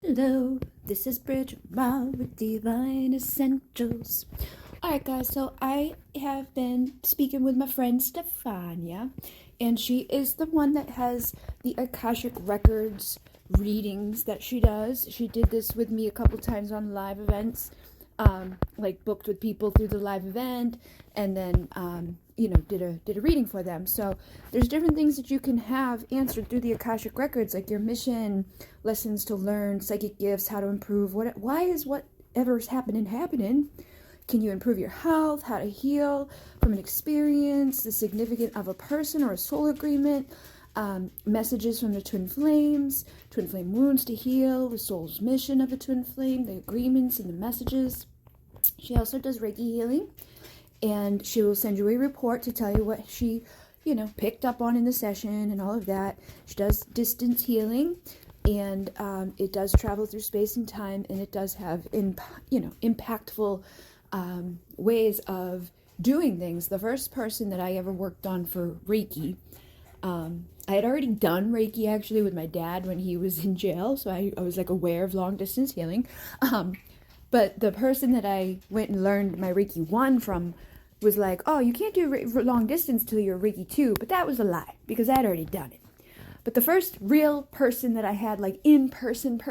Hello, this is Bridget Rau with Divine Essentials. Alright guys, so I have been speaking with my friend Stefania, and she is the one that has the Akashic Records readings that she does. She did this with me a couple times on live events, like booked with people through the live event, and then did a reading for them. So there's different things that you can have answered through the Akashic Records, like your mission, lessons to learn, psychic gifts, how to improve, why is whatever's happening. Can you improve your health, how to heal from an experience, the significance of a person or a soul agreement, messages from the twin flame wounds to heal, the soul's mission of a twin flame, the agreements and the messages. She also does Reiki healing, and she will send you a report to tell you what she, picked up on in the session and all of that. She does distance healing, and it does travel through space and time, and it does have, impactful ways of doing things. The first person that I ever worked on for Reiki, I had already done Reiki actually with my dad when he was in jail, so I was like aware of long distance healing. But the person that I went and learned my Reiki 1 from was like, oh, you can't do long distance till you're Reiki 2, but that was a lie because I had already done it. But the first real person that I had, like in-person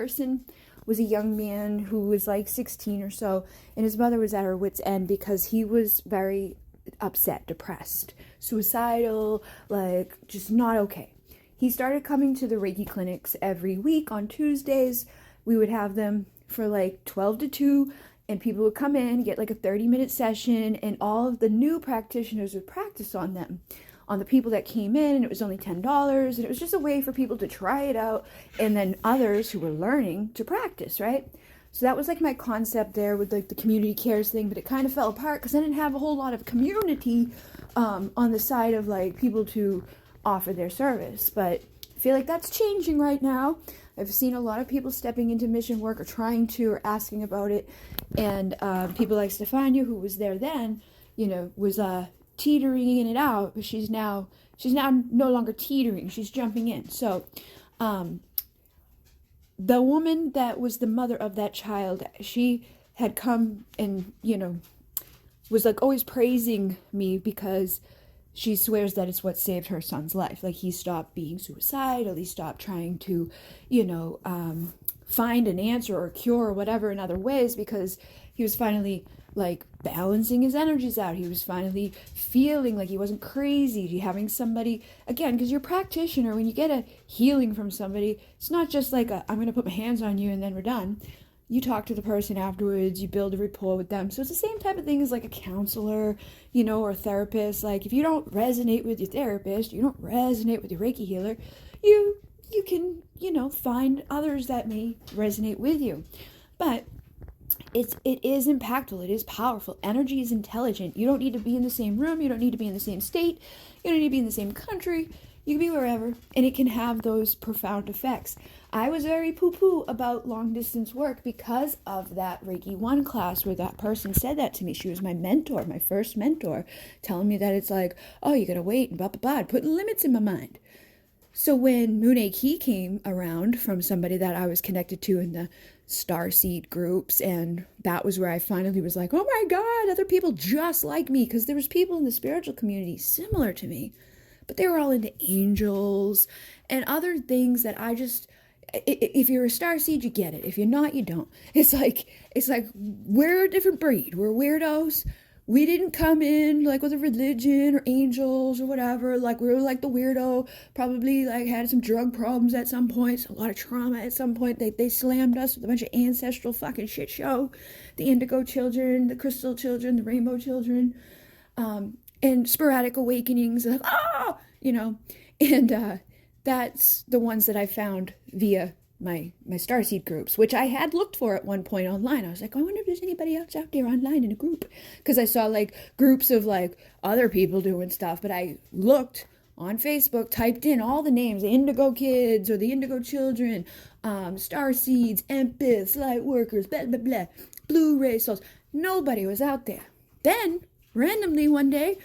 was a young man who was like 16 or so, and his mother was at her wit's end because he was very upset, depressed, suicidal, like just not okay. He started coming to the Reiki clinics every week on Tuesdays. We would have them for like 12 to 2, and people would come in, get like a 30-minute session, and all of the new practitioners would practice on them, on the people that came in, and it was only $10, and it was just a way for people to try it out, and then others who were learning to practice, right? So that was like my concept there with like the community cares thing, but it kind of fell apart because I didn't have a whole lot of community on the side of like people to offer their service. But I feel like that's changing right now. I've seen a lot of people stepping into mission work or trying to or asking about it, and people like Stefania, who was there then, was teetering in and out, but she's now no longer teetering, she's jumping in. So the woman that was the mother of that child, she had come and was like always praising me because she swears that it's what saved her son's life. Like he stopped being suicidal, he stopped trying to find an answer or cure or whatever in other ways, because he was finally like balancing his energies out. He was finally feeling like he wasn't crazy. Having somebody, again, because you're a practitioner, when you get a healing from somebody, it's not just like I'm going to put my hands on you and then we're done. You talk to the person afterwards, you build a rapport with them. So it's the same type of thing as like a counselor, or a therapist. Like if you don't resonate with your therapist, you don't resonate with your Reiki healer, you can, find others that may resonate with you. But it is impactful. It is powerful. Energy is intelligent. You don't need to be in the same room. You don't need to be in the same state. You don't need to be in the same country. You can be wherever, and it can have those profound effects. I was very poo-poo about long-distance work because of that Reiki 1 class where that person said that to me. She was my mentor, my first mentor, telling me that it's like, oh, you gotta wait, and blah, blah, blah, putting limits in my mind. So when Moon Key came around from somebody that I was connected to in the starseed groups, and that was where I finally was like, oh my God, other people just like me, because there was people in the spiritual community similar to me, but they were all into angels and other things that I just, if you're a starseed, you get it. If you're not, you don't. It's like we're a different breed. We're weirdos. We didn't come in like with a religion or angels or whatever. Like we were like the weirdo, probably like had some drug problems at some point, a lot of trauma at some point. They slammed us with a bunch of ancestral fucking shit show. The indigo children, the crystal children, the rainbow children, and sporadic awakenings, like, and that's the ones that I found via my starseed groups, which I had looked for at one point online. I was like, I wonder if there's anybody else out there online in a group, because I saw like groups of like other people doing stuff, but I looked on Facebook, typed in all the names, the indigo kids or the indigo children, starseeds, empaths, light workers, blah blah blah, blue ray souls. Nobody was out there. Then randomly one day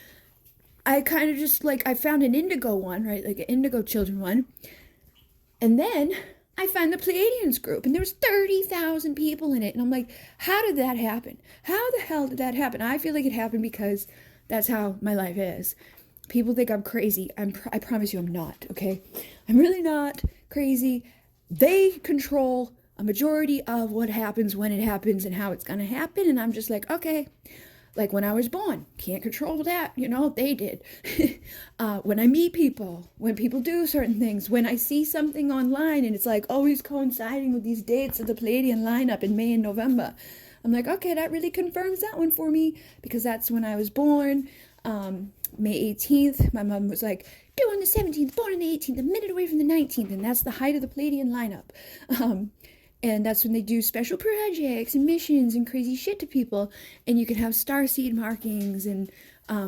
I kind of just like, I found an indigo one, right, like an indigo children one, and then I find the Pleiadians group, and there was 30,000 people in it. And I'm like, how did that happen? How the hell did that happen? I feel like it happened because that's how my life is. People think I'm crazy. I promise you I'm not, okay? I'm really not crazy. They control a majority of what happens, when it happens, and how it's going to happen. And I'm just like, okay. Like when I was born, can't control that, they did. When I meet people, when people do certain things, when I see something online and it's like always coinciding with these dates of the Pleiadian lineup in May and November, I'm like, okay, that really confirms that one for me, because that's when I was born. May 18th, my mom was like, due on the 17th, born on the 18th, a minute away from the 19th, and that's the height of the Pleiadian lineup. And that's when they do special projects and missions and crazy shit to people. And you can have starseed markings and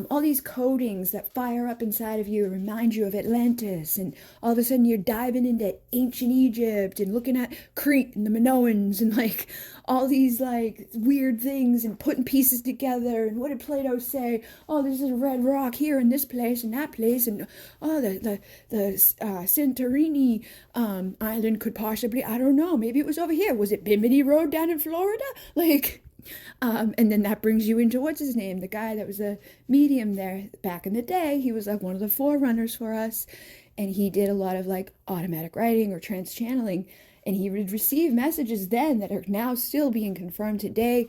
all these codings that fire up inside of you and remind you of Atlantis. And all of a sudden you're diving into ancient Egypt and looking at Crete and the Minoans and like all these like weird things and putting pieces together. And what did Plato say? Oh, there's a red rock here in this place and that place. And oh, the Santorini island could possibly, I don't know, maybe it was over here. Was it Bimini Road down in Florida? Like... and then that brings you into what's his name, the guy that was a medium there back in the day. He was like one of the forerunners for us, and he did a lot of like automatic writing or trance channeling, and he would receive messages then that are now still being confirmed today.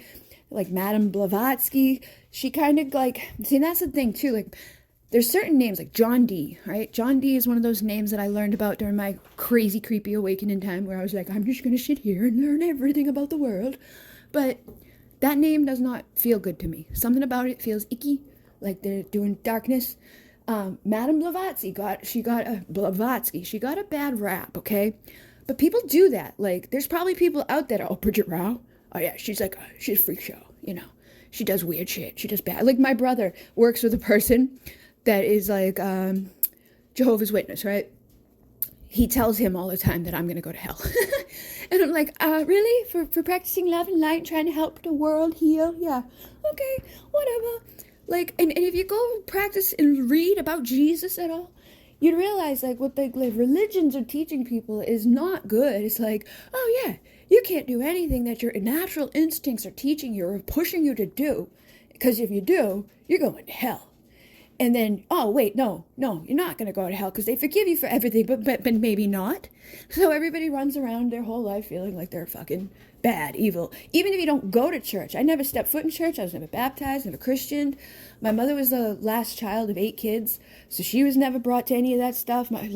Like Madame Blavatsky, she kind of like, see, that's the thing too, like there's certain names like John Dee, right? John Dee is one of those names that I learned about during my crazy creepy awakening time where I was like, I'm just gonna sit here and learn everything about the world. But that name does not feel good to me. Something about it feels icky, like they're doing darkness. Madame Blavatsky she got a bad rap, okay? But people do that. Like, there's probably people out there, oh, Bridget Rau. Oh yeah, she's a freak show, She does weird shit. She does bad. Like my brother works with a person that is like Jehovah's Witness, right? He tells him all the time that I'm going to go to hell. And I'm like, really? For practicing love and light, trying to help the world heal? Yeah. Okay, whatever. Like, and if you go practice and read about Jesus at all, you'd realize, like, what the religions are teaching people is not good. It's like, oh, yeah, you can't do anything that your natural instincts are teaching you or pushing you to do. Because if you do, you're going to hell. And then, oh, wait, no, you're not going to go to hell because they forgive you for everything, but maybe not. So everybody runs around their whole life feeling like they're fucking bad, evil. Even if you don't go to church. I never stepped foot in church. I was never baptized, never Christianed. My mother was the last child of 8 kids, so she was never brought to any of that stuff. My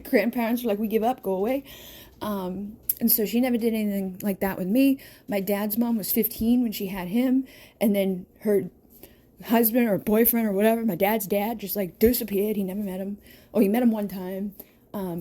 grandparents were like, we give up, go away. And so she never did anything like that with me. My dad's mom was 15 when she had him, and then her husband or boyfriend or whatever, my dad's dad, just like disappeared. He never met him. Oh, he met him one time.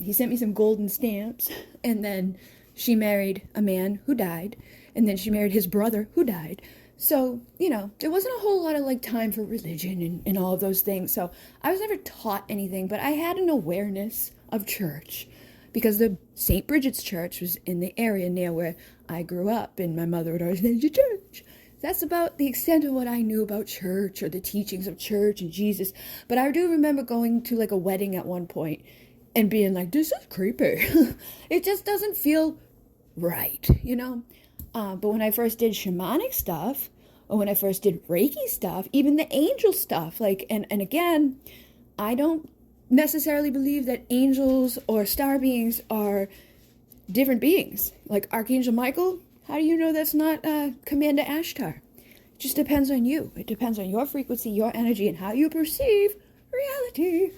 He sent me some golden stamps, and then she married a man who died, and then she married his brother who died. So, there wasn't a whole lot of like time for religion and all of those things. So I was never taught anything, but I had an awareness of church because the St. Bridget's Church was in the area near where I grew up, and my mother would always say, "Your church." That's about the extent of what I knew about church or the teachings of church and Jesus. But I do remember going to like a wedding at one point and being like, this is creepy. It just doesn't feel right, But when I first did shamanic stuff, or when I first did Reiki stuff, even the angel stuff, like, and again, I don't necessarily believe that angels or star beings are different beings. Like Archangel Michael, how do you know that's not Commander Ashtar? It just depends on you. It depends on your frequency, your energy, and how you perceive reality.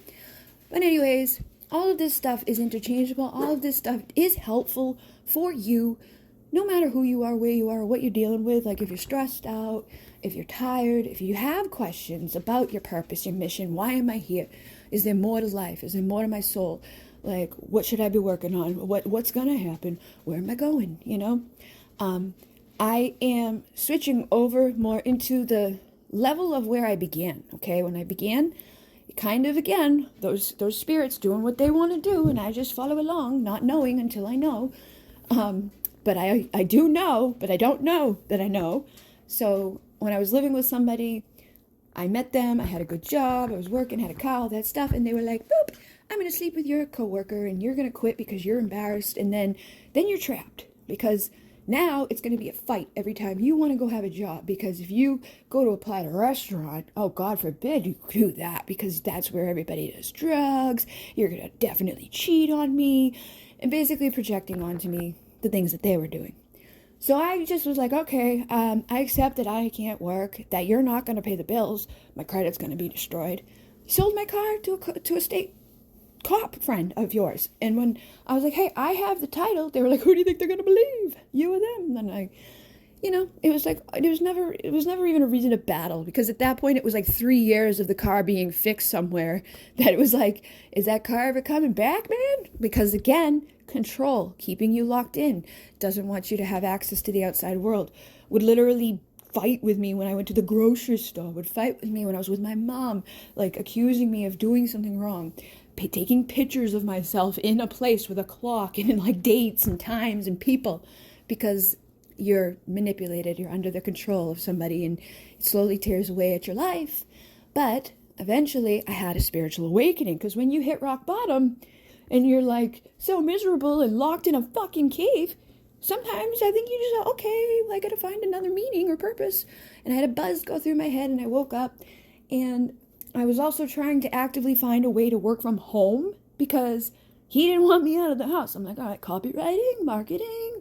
But anyways, all of this stuff is interchangeable. All of this stuff is helpful for you, no matter who you are, where you are, what you're dealing with. Like if you're stressed out, if you're tired, if you have questions about your purpose, your mission, why am I here? Is there more to life? Is there more to my soul? Like, what should I be working on? What's going to happen? Where am I going? I am switching over more into the level of where I began. Okay, when I began, kind of again, those spirits doing what they want to do, and I just follow along, not knowing until I know. But I do know, but I don't know that I know. So when I was living with somebody, I met them, I had a good job, I was working, had a car, all that stuff, and they were like, boop, I'm going to sleep with your coworker and you're going to quit because you're embarrassed. And then you're trapped because now it's going to be a fight every time you want to go have a job, because if you go to apply to a restaurant, oh, God forbid you do that, because that's where everybody does drugs. You're going to definitely cheat on me, and basically projecting onto me the things that they were doing. So I just was like, okay, I accept that I can't work, that you're not going to pay the bills, my credit's going to be destroyed. Sold my car to a state cop friend of yours. And when I was like, hey, I have the title, they were like, who do you think they're going to believe? You or them? And I, it was like, it was never even a reason to battle, because at that point it was like 3 years of the car being fixed somewhere that it was like, is that car ever coming back, man? Because again, control, keeping you locked in, doesn't want you to have access to the outside world, would literally fight with me when I went to the grocery store, would fight with me when I was with my mom, like accusing me of doing something wrong, taking pictures of myself in a place with a clock and like dates and times and people, because you're manipulated, you're under the control of somebody, and it slowly tears away at your life. But eventually I had a spiritual awakening, because when you hit rock bottom and you're like so miserable and locked in a fucking cave, sometimes I think you just, okay, I gotta find another meaning or purpose. And I had a buzz go through my head, and I woke up, and I was also trying to actively find a way to work from home, because he didn't want me out of the house. I'm like, all right, copywriting, marketing,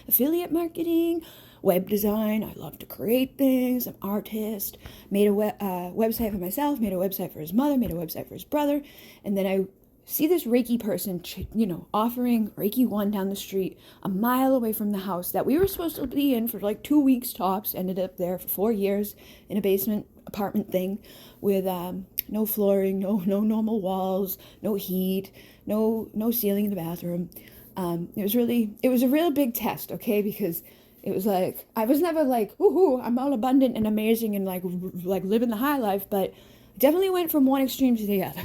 affiliate marketing, web design. I love to create things. I'm an artist. Made a website for myself, made a website for his mother, made a website for his brother. And then I see this Reiki person, offering Reiki 1 down the street, a mile away from the house that we were supposed to be in for like 2 weeks tops. Ended up there for 4 years in a basement apartment thing with no flooring, no normal walls, no heat, no ceiling in the bathroom. It was a real big test, okay, because it was like, I was never like, woohoo, I'm all abundant and amazing and like living the high life, but definitely went from one extreme to the other.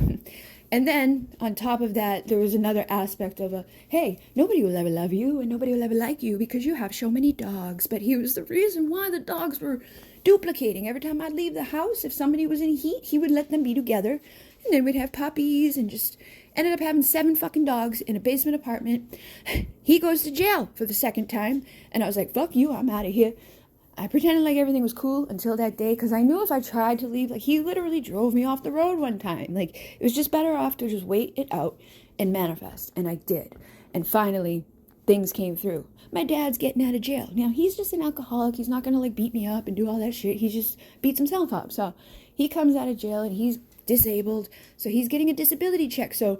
And then on top of that, there was another aspect of hey, nobody will ever love you and nobody will ever like you because you have so many dogs. But he was the reason why the dogs were duplicating. Every time I'd leave the house, if somebody was in heat, he would let them be together. And then we'd have puppies, and just ended up having 7 fucking dogs in a basement apartment. He goes to jail for the 2nd time. And I was like, fuck you, I'm out of here. I pretended like everything was cool until that day, because I knew if I tried to leave, like, he literally drove me off the road one time. Like, it was just better off to just wait it out and manifest. And I did. And finally, things came through. My dad's getting out of jail. Now, he's just an alcoholic. He's not going to, like, beat me up and do all that shit. He just beats himself up. So he comes out of jail, and he's disabled. So he's getting a disability check. So,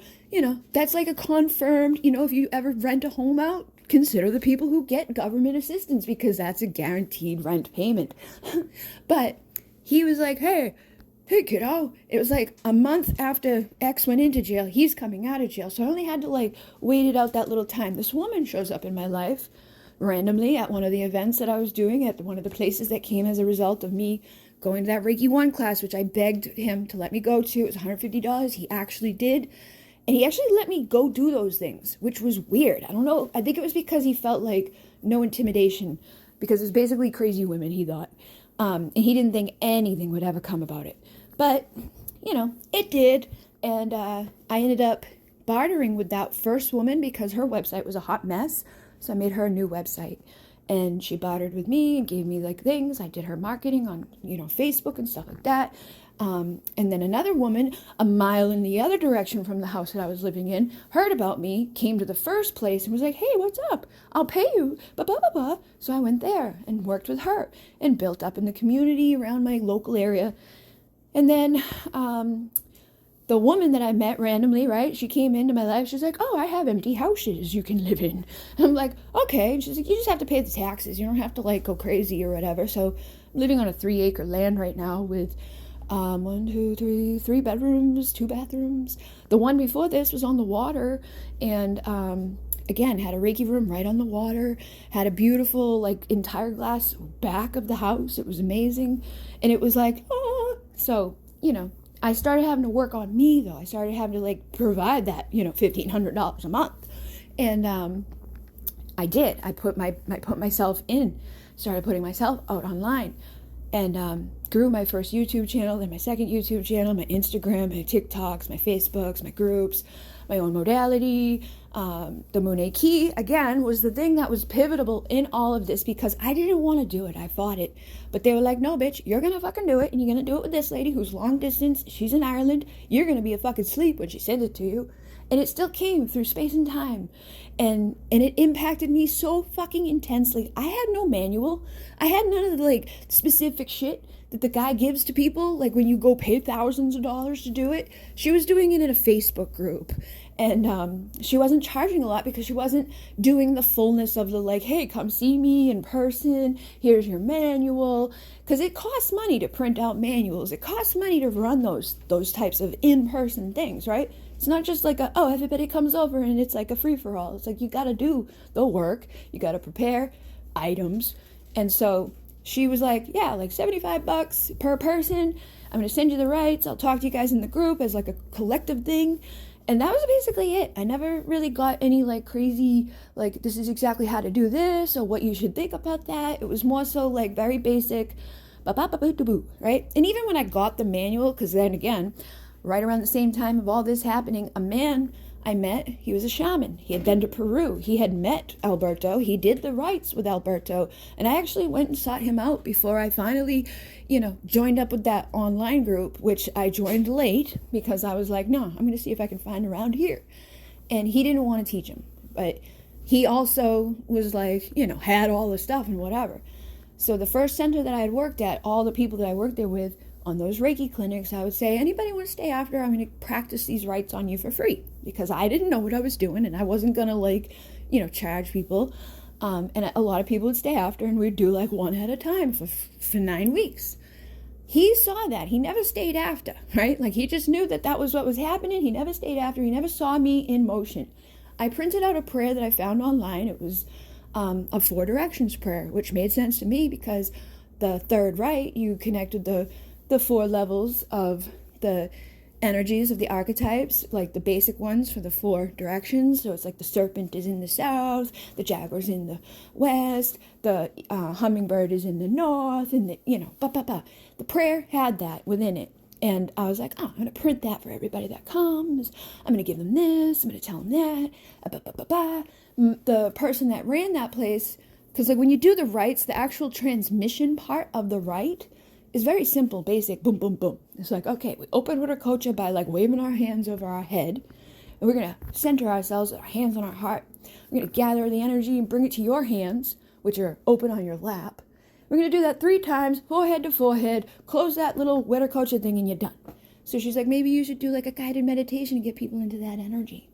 that's like a confirmed, if you ever rent a home out, consider the people who get government assistance, because that's a guaranteed rent payment. But he was like, hey kiddo, it was like a month after X went into jail, he's coming out of jail. So I only had to like wait it out that little time. This woman shows up in my life randomly at one of the events that I was doing at one of the places that came as a result of me going to that Reiki 1 class, which I begged him to let me go to. It was $150. He actually did. And he actually let me go do those things, which was weird. I don't know. I think it was because he felt like no intimidation, because it was basically crazy women, he thought. And he didn't think anything would ever come about it. But, it did. And I ended up bartering with that first woman because her website was a hot mess. So I made her a new website. And she bartered with me and gave me like things. I did her marketing on, Facebook and stuff like that. And then another woman, a mile in the other direction from the house that I was living in, heard about me, came to the first place and was like, hey, what's up? I'll pay you, blah, blah, blah, blah. So I went there and worked with her and built up in the community around my local area. And then the woman that I met randomly, right, she came into my life. She's like, oh, I have empty houses you can live in. And I'm like, okay. And she's like, you just have to pay the taxes. You don't have to like go crazy or whatever. So I'm living on a 3-acre land right now with 3 bedrooms, 2 bathrooms. The one before this was on the water, and again, had a Reiki room right on the water, had a beautiful like entire glass back of the house. It was amazing. And it was like, so, I started having to work on me though. I started having to like provide that, $1,500 a month. And I did. I put myself in, started putting myself out online. and grew my first YouTube channel, then my second YouTube channel, my Instagram, my TikToks, my Facebooks, my groups, my own modality. The Monet Key, again, was the thing that was pivotal in all of this because I didn't want to do it. I fought it. But they were like, no, bitch, you're going to fucking do it. And you're going to do it with this lady who's long distance. She's in Ireland. You're going to be a fucking sleep when she sends it to you. And it still came through space and time. And it impacted me so fucking intensely. I had no manual. I had none of the, like, specific shit that the guy gives to people. Like, when you go pay thousands of dollars to do it. She was doing it in a Facebook group. And she wasn't charging a lot because she wasn't doing the fullness of the, like, hey, come see me in person. Here's your manual. Because it costs money to print out manuals. It costs money to run those types of in-person things, right? It's not just like everybody comes over and it's like a free-for-all. It's like you got to do the work. You got to prepare items. And so she was like, yeah, like $75 per person. I'm going to send you the rights. I'll talk to you guys in the group as like a collective thing. And that was basically it. I never really got any like crazy, like this is exactly how to do this or what you should think about that. It was more so like very basic, right? And even when I got the manual, because then again, right around the same time of all this happening, a man I met, he was a shaman. He had been to Peru. He had met Alberto. He did the rites with Alberto. And I actually went and sought him out before I finally, joined up with that online group, which I joined late because I was like, no, I'm going to see if I can find around here. And he didn't want to teach him. But he also was like, had all the stuff and whatever. So the first center that I had worked at, all the people that I worked there with, on those Reiki clinics, I would say, anybody want to stay after? I'm going to practice these rites on you for free because I didn't know what I was doing and I wasn't going to charge people. And a lot of people would stay after and we'd do like one at a time for 9 weeks. He saw that. He never stayed after, right? Like he just knew that was what was happening. He never stayed after. He never saw me in motion. I printed out a prayer that I found online. It was a 4 directions prayer, which made sense to me because the third rite, you connected the 4 levels of the energies of the archetypes, like the basic ones for the 4 directions. So it's like the serpent is in the south, the jaguar's in the west, the hummingbird is in the north, and the prayer had that within it. And I was like, I'm going to print that for everybody that comes. I'm going to give them this. I'm going to tell them that. The person that ran that place, because like when you do the rites, the actual transmission part of the rite is very simple, basic, boom, boom, boom. It's like, okay, we open with our kocha by like waving our hands over our head. And we're going to center ourselves with our hands on our heart. We're going to gather the energy and bring it to your hands, which are open on your lap. We're going to do that 3 times, forehead to forehead, close that little wetter kocha thing and you're done. So she's like, maybe you should do like a guided meditation and get people into that energy,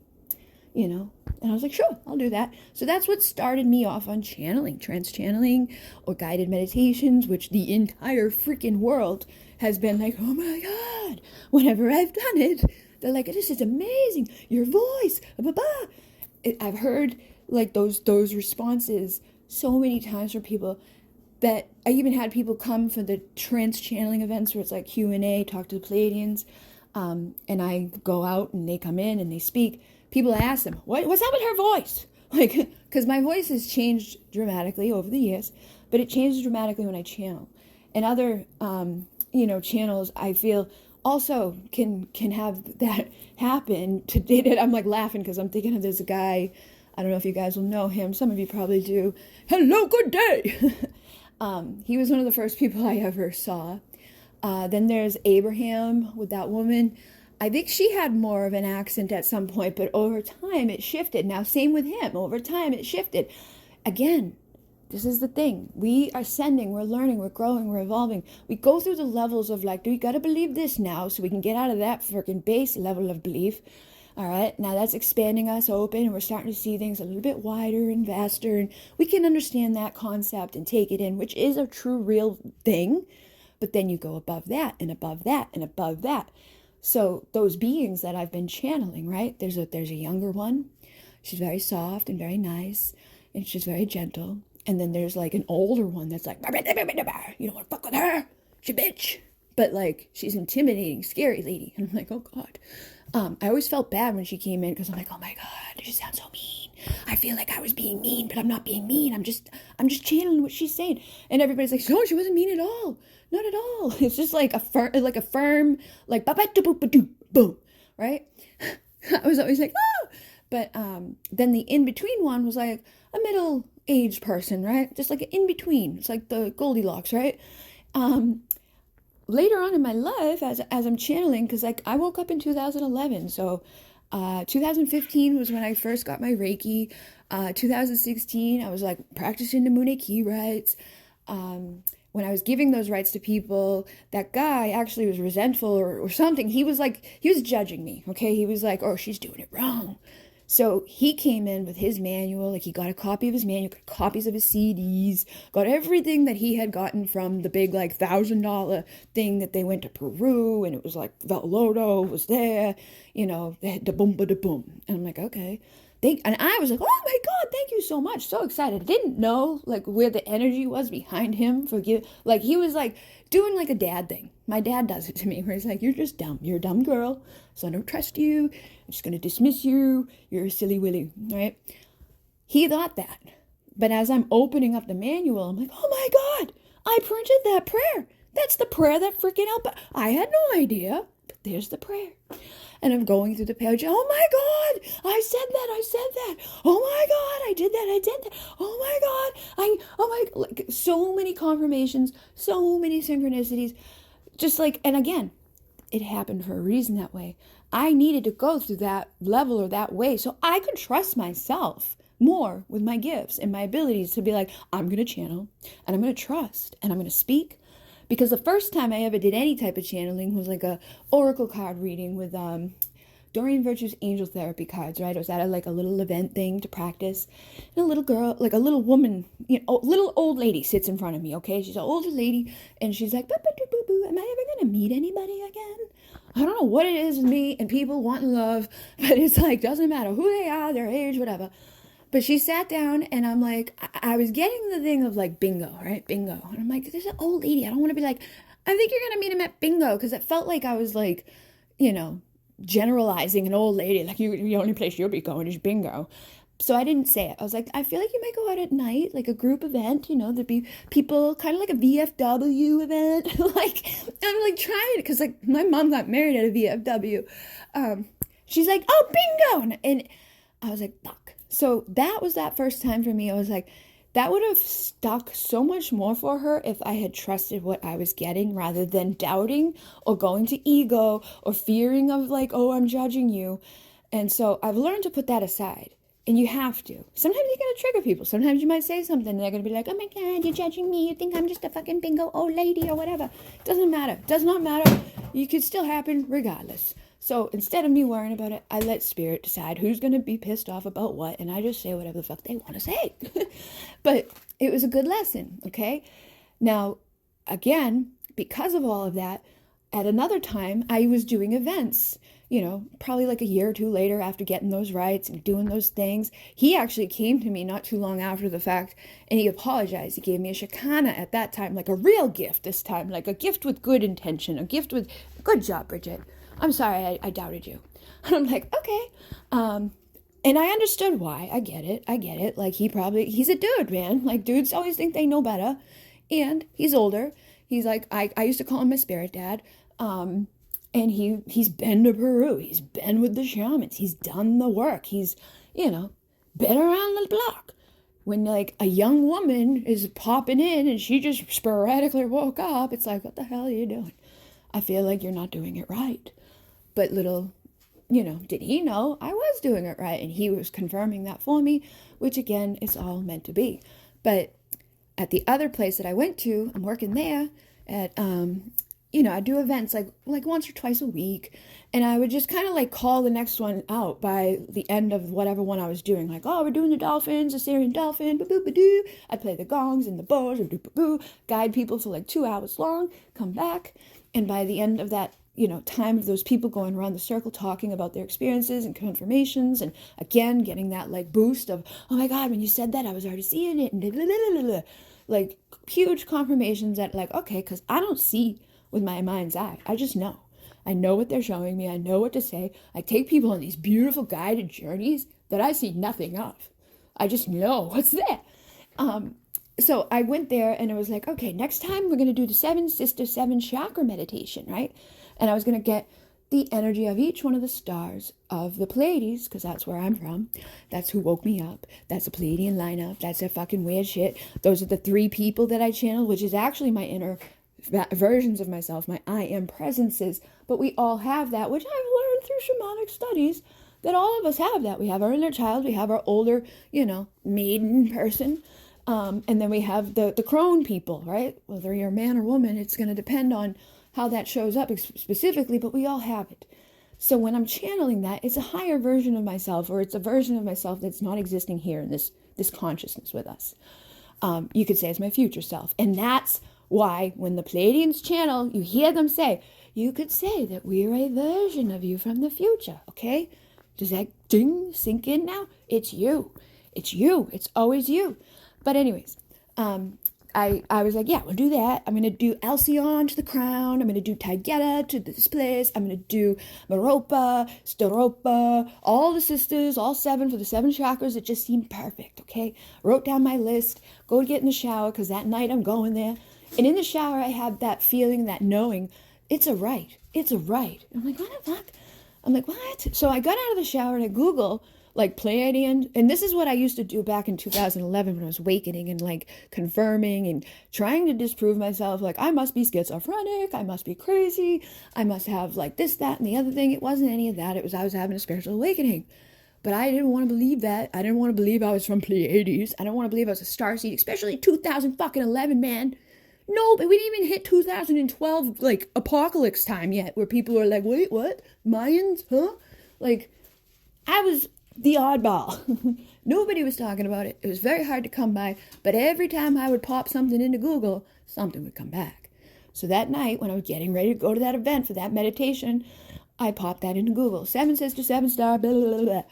And I was like, sure, I'll do that. So that's what started me off on channeling, trance channeling, or guided meditations, which the entire freaking world has been like, oh my God, whenever I've done it, they're like, this is amazing, your voice, blah, blah, blah. I've heard like those responses so many times from people that I even had people come for the trance channeling events where it's like Q&A, talk to the Pleiadians, and I go out and they come in and they speak. People ask them, what's up with her voice? Like, because my voice has changed dramatically over the years, but it changes dramatically when I channel. And other, channels, I feel, also can have that happen. Today, I'm like laughing because I'm thinking of this guy. I don't know if you guys will know him. Some of you probably do. Hello, good day. He was one of the first people I ever saw. Then there's Abraham with that woman. I think she had more of an accent at some point, but over time it shifted. Now, same with him. Over time it shifted. Again, this is the thing. We are ascending, we're learning, we're growing, we're evolving. We go through the levels of like, do we got to believe this now so we can get out of that freaking base level of belief? All right, now that's expanding us open and we're starting to see things a little bit wider and vaster, and we can understand that concept and take it in, which is a true, real thing. But then you go above that and above that and above that. So those beings that I've been channeling, right? There's a younger one. She's very soft and very nice, and she's very gentle. And then there's like an older one that's like, you don't want to fuck with her, she bitch. But like, she's intimidating, scary lady. And I'm like, oh God. I always felt bad when she came in because I'm like, oh my God, she sounds so mean. I feel like I was being mean, but I'm not being mean. I'm just channeling what she's saying. And everybody's like, no, she wasn't mean at all. Not at all. It's just like a firm, like boom, right? I was always like, oh. But then the in-between one was like a middle-aged person, right? Just like an in-between. It's like the Goldilocks, right? Later on in my life, as I'm channeling, because like I woke up in 2011, so 2015 was when I first got my Reiki. 2016, I was like practicing the Mune Key rites. When I was giving those rights to people, that guy actually was resentful or something. He was judging me, okay? He was like, oh, she's doing it wrong. So he came in with his manual, like he got a copy of his manual, got copies of his CDs, got everything that he had gotten from the big like $1,000 thing that they went to Peru, and it was like Velodo was there, the boom, da boom. And I'm like, okay. And I was like, oh my God, thank you so much. So excited. I didn't know like where the energy was behind him for like he was like doing like a dad thing. My dad does it to me where he's like, you're just dumb. You're a dumb girl. So I don't trust you. I'm just going to dismiss you. You're a silly willy, right? He thought that. But as I'm opening up the manual, I'm like, oh my God, I printed that prayer. That's the prayer that freaking helped. I had no idea, but there's the prayer. And I'm going through the page. Oh my God, I said that. Oh my God, I did that. Oh my God, like so many confirmations, so many synchronicities. Just like, and again, it happened for a reason that way. I needed to go through that level or that way so I could trust myself more with my gifts and my abilities to be like, I'm going to channel and I'm going to trust and I'm going to speak. Because the first time I ever did any type of channeling was like a oracle card reading with Doreen Virtue's angel therapy cards, right? I was at like a little event thing to practice. And a little girl, like a little woman, little old lady sits in front of me, okay? She's an older lady, and she's like, boo, am I ever going to meet anybody again? I don't know what it is with me and people wanting love, but it's like, doesn't matter who they are, their age, whatever. But she sat down and I'm like, I was getting the thing of like bingo, right? Bingo. And I'm like, there's an old lady. I don't want to be like, I think you're going to meet him at bingo. Because it felt like I was like, generalizing an old lady. Like the only place you'll be going is bingo. So I didn't say it. I was like, I feel like you might go out at night, like a group event, there'd be people, kind of like a VFW event. Like, I'm like trying it because like my mom got married at a VFW. She's like, oh, bingo. And I was like, fuck. So that was that first time for me. I was like, that would have stuck so much more for her if I had trusted what I was getting rather than doubting or going to ego or fearing of like, oh, I'm judging you. And so I've learned to put that aside. And you have to. Sometimes you're going to trigger people. Sometimes you might say something and they're going to be like, oh my God, you're judging me. You think I'm just a fucking bingo old lady or whatever. Doesn't matter. Does not matter. You could still happen regardless. So instead of me worrying about it, I let spirit decide who's going to be pissed off about what. And I just say whatever the fuck they want to say. But it was a good lesson. Okay. Now, again, because of all of that, at another time, I was doing events. Probably like a year or two later after getting those rights and doing those things. He actually came to me not too long after the fact and he apologized. He gave me a Shekinah at that time, like a real gift this time, like a gift with good intention, a gift with, good job, Bridget. I'm sorry, I doubted you. And I'm like, okay. And I understood why. I get it. Like he's a dude, man. Like dudes always think they know better. And he's older. He's like, I used to call him my spirit dad. And he's been to Peru. He's been with the shamans. He's done the work. He's, been around the block. When like a young woman is popping in and she just sporadically woke up, it's like, what the hell are you doing? I feel like you're not doing it right. But little, did he know I was doing it right? And he was confirming that for me, which again, it's all meant to be. But at the other place that I went to, I'm working there at, I do events like once or twice a week. And I would just kind of like call the next one out by the end of whatever one I was doing. Like, oh, we're doing the dolphins, the Syrian dolphin, boo-boo-ba-doo. I'd play the gongs and the bows, boo-boo-boo, guide people for like 2 hours long, come back. And by the end of that, time of those people going around the circle talking about their experiences and confirmations and again, getting that like boost of, oh my God, when you said that, I was already seeing it. And blah, blah, blah, blah. Like huge confirmations that like, okay, because I don't see with my mind's eye. I just know. I know what they're showing me. I know what to say. I take people on these beautiful guided journeys that I see nothing of. I just know what's there. So I went there and it was like, okay, next time we're going to do the 7 Sister 7 chakra meditation, right? And I was going to get the energy of each one of the stars of the Pleiades, because that's where I'm from. That's who woke me up. That's a Pleiadian lineup. That's a fucking weird shit. Those are the 3 people that I channel, which is actually my inner versions of myself, my I am presences. But we all have that, which I've learned through shamanic studies, that all of us have that. We have our inner child, we have our older, maiden person. And then we have the crone people, right? Whether you're a man or woman, it's going to depend on how that shows up specifically, but we all have it. So when I'm channeling that, it's a higher version of myself, or it's a version of myself that's not existing here in this consciousness with us. You could say it's my future self. And that's why when the Pleiadians channel, you hear them say, you could say that we're a version of you from the future, okay? Does that ding sink in now? It's you. It's you. It's always you. But anyways, I was like, yeah, we'll do that. I'm going to do Alcyon to the crown. I'm going to do Taygeta to this place. I'm going to do Meropa, Storopa, all the sisters, all 7 for the 7 chakras. It just seemed perfect, okay? Wrote down my list, go get in the shower, because that night I'm going there. And in the shower, I had that feeling, that knowing, it's a right. It's a right. I'm like, what the fuck? I'm like, what? So I got out of the shower and I Google like Pleiadian, and this is what I used to do back in 2011 when I was awakening and like confirming and trying to disprove myself, like I must be schizophrenic, I must be crazy, I must have like this, that, and the other thing. It wasn't any of that. It was I was having a spiritual awakening. But I didn't want to believe that. I didn't want to believe I was from Pleiades. I don't want to believe I was a starseed, especially 2011, man. No, but we didn't even hit 2012 like apocalypse time yet, where people are like, wait, what? Mayans? Huh? Like, I was the oddball. Nobody was talking about it. It was very hard to come by, but every time I would pop something into Google, something would come back. So that night, when I was getting ready to go to that event for that meditation, I popped that into Google. 7 Sister, 7 Star, blah, blah, blah, blah.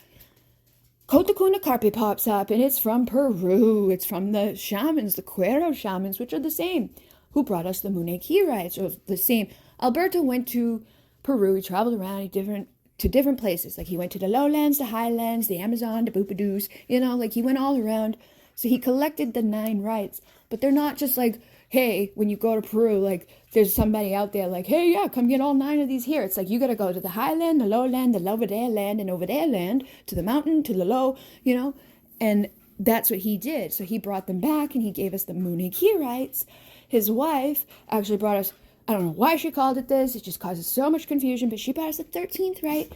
Kotacuna Carpe pops up, and it's from Peru. It's from the shamans, the Cuero shamans, which are the same, who brought us the Mune Key rites, or the same. Alberto went to Peru. He traveled around to different places. Like he went to the lowlands, the highlands, the Amazon, the Boopadoos, like he went all around. So he collected the 9 rites, but they're not just like, hey, when you go to Peru, like there's somebody out there like, hey, yeah, come get all 9 of these here. It's like, you got to go to the highland, the lowland, the over there land, and over there land, to the mountain, to the low, and that's what he did. So he brought them back and he gave us the Mune Key rites. His wife actually brought us, I don't know why she called it this. It just causes so much confusion. But she brought us the 13th rite.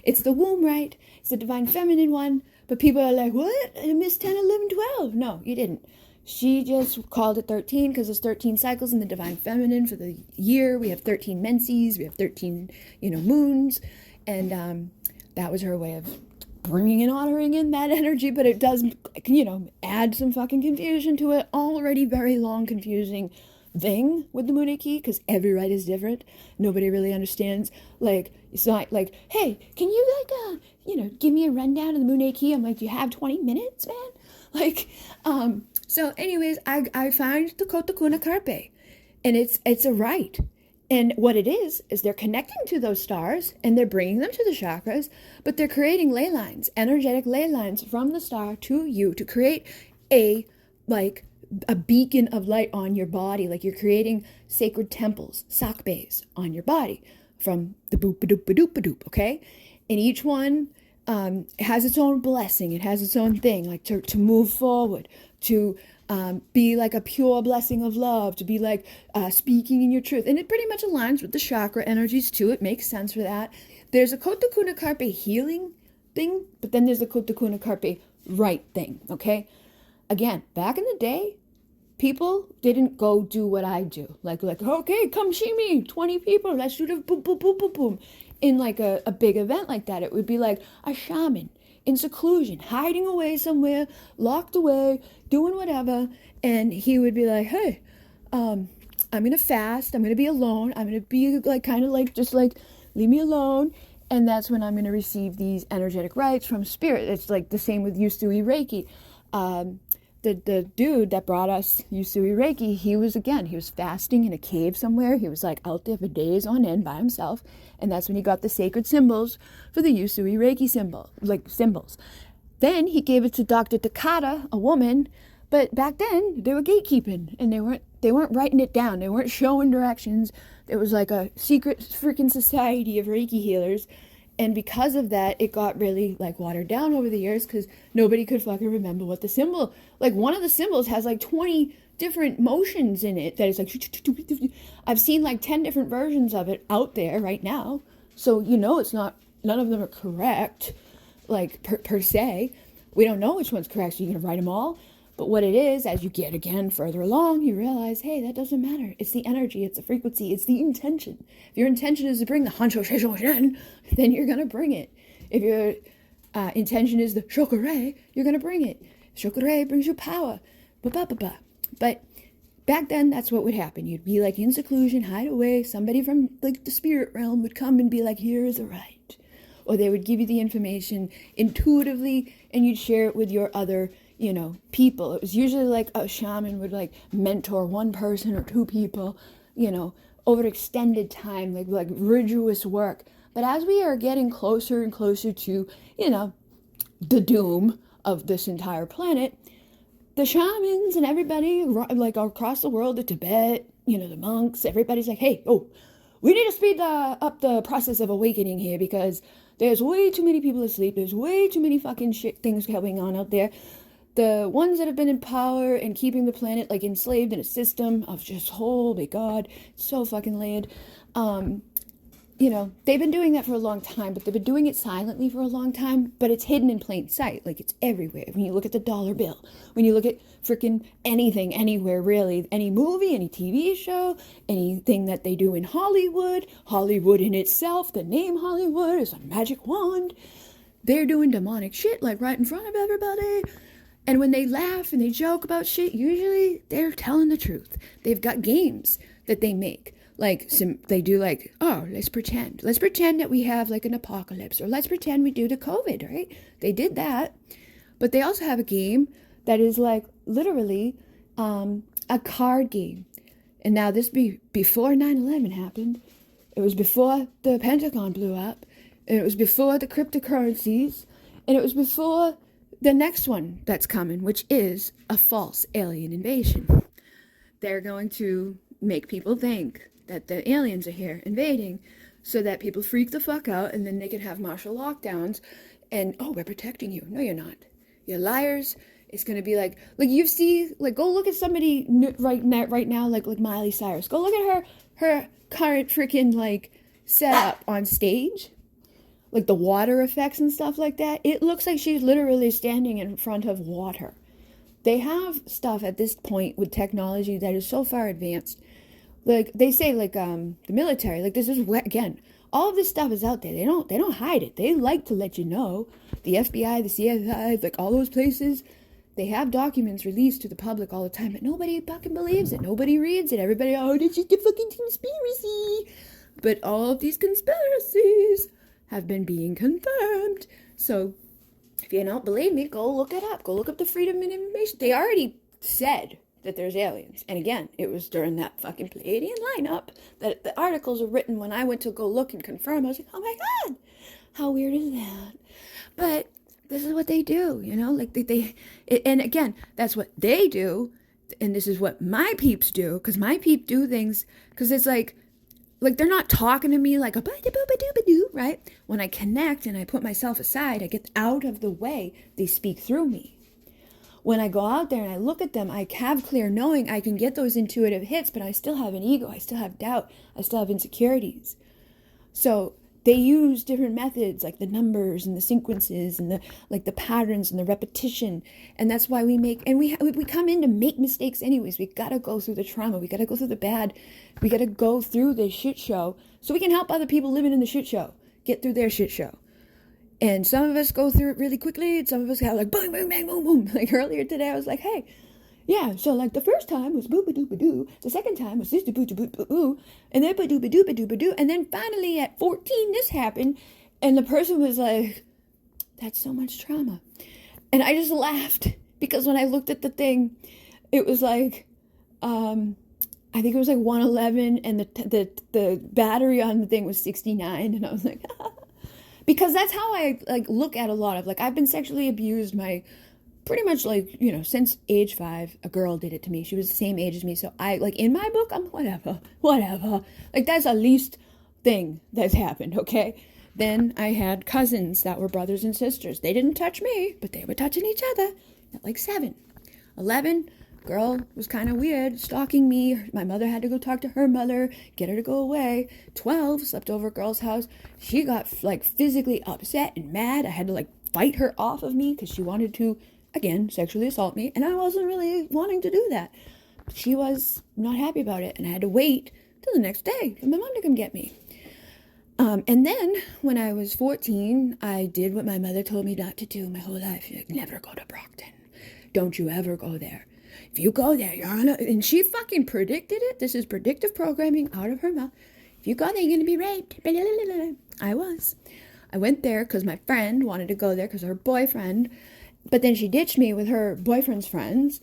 It's the womb rite. It's the divine feminine one. But people are like, what? I missed 10, 11, 12. No, you didn't. She just called it 13 because there's 13 cycles in the divine feminine for the year. We have 13 menses. We have 13, moons. And that was her way of bringing and honoring in that energy. But it does, add some fucking confusion to it. Already very long, confusing thing with the Mune Key, because every rite is different. Nobody really understands. Like, it's not like, hey, can you give me a rundown of the Mune Key? I'm like, do you have 20 minutes, man? Like, so anyways, I find the Kotacuna Carpe, and it's a rite. And what it is they're connecting to those stars and they're bringing them to the chakras, but they're creating ley lines, energetic ley lines from the star to you to create a beacon of light on your body. Like you're creating sacred temples, sakbes on your body from the boop-a-doop-a-doop-a-doop, okay? And each one has its own blessing. It has its own thing, like to move forward, to be like a pure blessing of love, to be like speaking in your truth. And it pretty much aligns with the chakra energies too. It makes sense for that. There's a Kotacuna Carpe healing thing, but then there's a Kotacuna Carpe right thing, okay? Again, back in the day, people didn't go do what I do. Like, okay, come see me, 20 people, let's do the boom, boom, boom, boom, boom. In like a big event like that, it would be like a shaman in seclusion, hiding away somewhere, locked away, doing whatever. And he would be like, hey, I'm going to fast. I'm going to be alone. I'm going to be like, kind of like, just like, leave me alone. And that's when I'm going to receive these energetic rites from spirit. It's like the same with Usui Reiki. The dude that brought us Usui Reiki, he was fasting in a cave somewhere. He was like out there for days on end by himself. And that's when he got the sacred symbols for the Usui Reiki symbols. Then he gave it to Dr. Takata, a woman, but back then they were gatekeeping and they weren't writing it down. They weren't showing directions. There was like a secret freaking society of Reiki healers. And because of that, it got really like watered down over the years because nobody could fucking remember what the symbol, like one of the symbols has like 20 different motions in it that is like, I've seen like 10 different versions of it out there right now. So, it's not, none of them are correct, like per se. We don't know which one's correct, so you're going to write them all. But what it is, as you get again further along, you realize, hey, that doesn't matter. It's the energy, it's the frequency, it's the intention. If your intention is to bring the Hansho Sheisho Shen, then you're going to bring it. If your intention is the Shokure, you're going to bring it. Shokure brings you power. But back then, that's what would happen. You'd be like in seclusion, hide away. Somebody from like the spirit realm would come and be like, here is the right. Or they would give you the information intuitively and you'd share it with your other people. It was usually like a shaman would like mentor one person or two people, over extended time, like rigorous work. But as we are getting closer and closer to, the doom of this entire planet, the shamans and everybody like across the world, the Tibet, the monks, everybody's like, hey, we need to speed up the process of awakening here because there's way too many people asleep. There's way too many fucking shit things going on out there. The ones that have been in power and keeping the planet like enslaved in a system of just, holy God, so fucking laid. They've been doing that for a long time, but they've been doing it silently for a long time, but it's hidden in plain sight. Like it's everywhere. When you look at the dollar bill, when you look at freaking anything, anywhere really, any movie, any TV show, anything that they do in Hollywood in itself, the name Hollywood is a magic wand. They're doing demonic shit like right in front of everybody. And when they laugh and they joke about shit, usually they're telling the truth. They've got games that they make. Like, they do like, let's pretend. Let's pretend that we have like an apocalypse. Or let's pretend we do the COVID, right? They did that. But they also have a game that is like literally a card game. And now this before 9/11 happened. It was before the Pentagon blew up. And it was before the cryptocurrencies. And it was before the next one that's coming, which is a false alien invasion. They're going to make people think that the aliens are here invading so that people freak the fuck out and then they can have martial lockdowns and, we're protecting you. No, you're not. You're liars. It's going to be like you see, like, go look at somebody right now, like Miley Cyrus. Go look at her current freaking, like, setup on stage. Like the water effects and stuff like that. It looks like she's literally standing in front of water. They have stuff at this point with technology that is so far advanced. Like they say, like the military, like this is again, all of this stuff is out there. They don't hide it. They like to let you know. The FBI, the CSI, like all those places, they have documents released to the public all the time, but nobody fucking believes it. Nobody reads it. Everybody, it's just a fucking conspiracy. But all of these conspiracies have been being confirmed. So if you don't believe me, go look it up. Go look up the Freedom of Information. They already said that there's aliens. And again, it was during that fucking Pleiadian lineup that the articles are written. When I went to go look and confirm, I was like, oh my God, how weird is that? But this is what they do, like and again, that's what they do. And this is what my peeps do, because my peep do things, because it's like they're not talking to me like a ba-da-boo-ba-doo-ba-doo, right? When I connect and I put myself aside, I get out of the way, they speak through me. When I go out there and I look at them, I have clear knowing. I can get those intuitive hits, but I still have an ego. I still have doubt. I still have insecurities. So they use different methods, like the numbers and the sequences and the patterns and the repetition. And that's why we come in to make mistakes anyways. We got to go through the trauma. We got to go through the bad. We got to go through the shit show so we can help other people living in the shit show get through their shit show. And some of us go through it really quickly, and some of us have like boom, boom, bang, boom, boom. Like earlier today, I was like, hey, yeah, so like the first time was boo-ba-doo-ba-doo, the second time was this boo-ba-doo-ba-doo, and then ba-doo-ba-doo-ba-doo-ba-doo, and then finally at 14 this happened, and the person was like, that's so much trauma. And I just laughed, because when I looked at the thing, it was like, I think it was like 111, and the battery on the thing was 69, and I was like, because that's how I like look at a lot of, like, I've been sexually abused my pretty much, like, you know, since age 5. A girl did it to me. She was the same age as me, so I, like, in my book, I'm whatever, like, that's the least thing that's happened. Okay, then I had cousins that were brothers and sisters. They didn't touch me, but they were touching each other at like 7. 11, girl was kind of weird, stalking me. My mother had to go talk to her mother, get her to go away. 12, slept over at girl's house. She got, like, physically upset and mad. I had to, like, fight her off of me because she wanted to, again, sexually assault me, and I wasn't really wanting to do that. She was not happy about it, and I had to wait till the next day for my mom to come get me. And then when I was 14, I did what my mother told me not to do my whole life. Like, never go to Brockton. Don't you ever go there. If you go there, you're on a... And she fucking predicted it. This is predictive programming out of her mouth. If you go there, you're going to be raped. I was. I went there because my friend wanted to go there because of her boyfriend. But then she ditched me with her boyfriend's friends.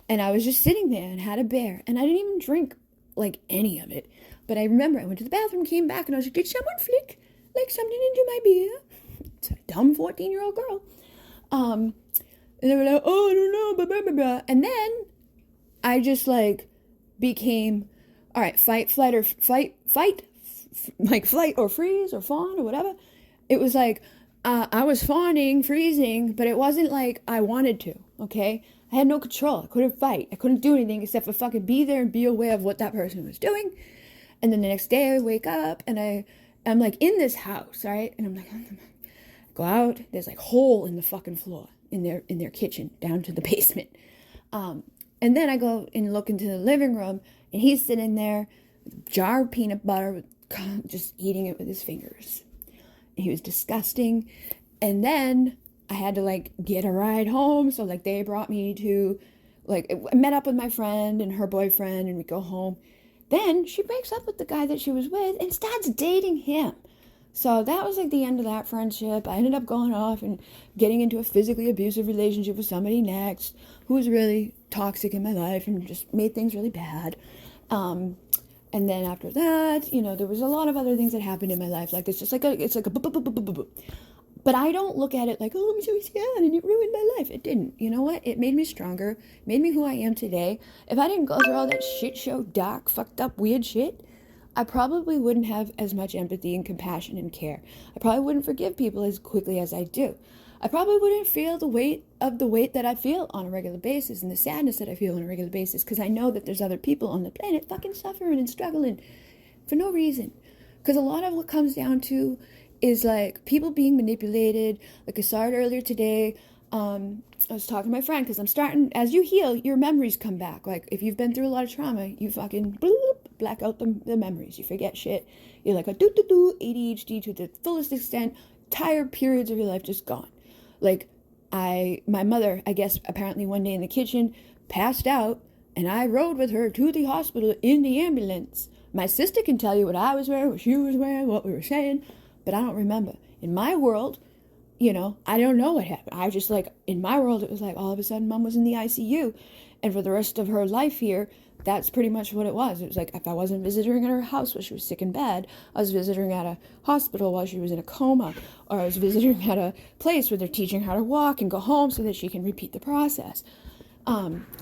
And I was just sitting there and had a beer. And I didn't even drink, like, any of it. But I remember I went to the bathroom, came back, and I was like, did someone flick, like, something into my beer? It's a dumb 14-year-old girl. And they were like, oh, I don't know, blah, blah, blah, blah. And then I just, like, became, all right, fight, like, flight or freeze or fawn or whatever. It was like, I was fawning, freezing, but it wasn't like I wanted to, okay? I had no control. I couldn't fight. I couldn't do anything except for fucking be there and be aware of what that person was doing. And then the next day I wake up and I'm like in this house, right? And I'm like, go out. There's like hole in the fucking floor in their kitchen down to the basement. And then I go and look into the living room and he's sitting there with a jar of peanut butter, just eating it with his fingers. And he was disgusting. And then I had to, like, get a ride home. So, like, they brought me to, like, I met up with my friend and her boyfriend and we go home. Then she breaks up with the guy that she was with and starts dating him. So that was, like, the end of that friendship. I ended up going off and getting into a physically abusive relationship with somebody next who was really toxic in my life and just made things really bad. And then after that, you know, there was a lot of other things that happened in my life. Like, it's like a but I don't look at it like, oh, I'm so sad and it ruined my life. It didn't. You know what? It made me stronger. It made me who I am today. If I didn't go through all that shit show, dark, fucked up, weird shit, I probably wouldn't have as much empathy and compassion and care. I probably wouldn't forgive people as quickly as I do. I probably wouldn't feel the weight that I feel on a regular basis and the sadness that I feel on a regular basis because I know that there's other people on the planet fucking suffering and struggling for no reason. Because a lot of what comes down to is, like, people being manipulated. Like, I saw it earlier today. I was talking to my friend because I'm starting, as you heal, your memories come back. Like, if you've been through a lot of trauma, you fucking black out the memories. You forget shit. You're like a ADHD to the fullest extent. Entire periods of your life just gone. Like, my mother, I guess, apparently one day in the kitchen, passed out, and I rode with her to the hospital in the ambulance. My sister can tell you what I was wearing, what she was wearing, what we were saying, but I don't remember. In my world, you know, I don't know what happened. I just, like, in my world, it was like all of a sudden Mom was in the ICU. And for the rest of her life here, that's pretty much what it was. It was like if I wasn't visiting at her house while she was sick in bed, I was visiting at a hospital while she was in a coma, or I was visiting at a place where they're teaching her how to walk and go home so that she can repeat the process.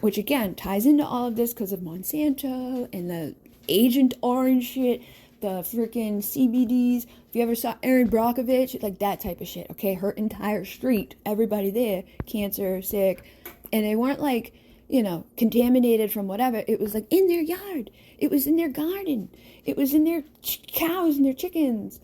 Which, again, ties into all of this because of Monsanto and the Agent Orange shit, the freaking CBDs. If you ever saw Erin Brockovich, like that type of shit, okay? Her entire street, everybody there, cancer, sick, and they weren't like, you know, contaminated from whatever. It was like in their yard. It was in their garden. It was in their cows and their chickens.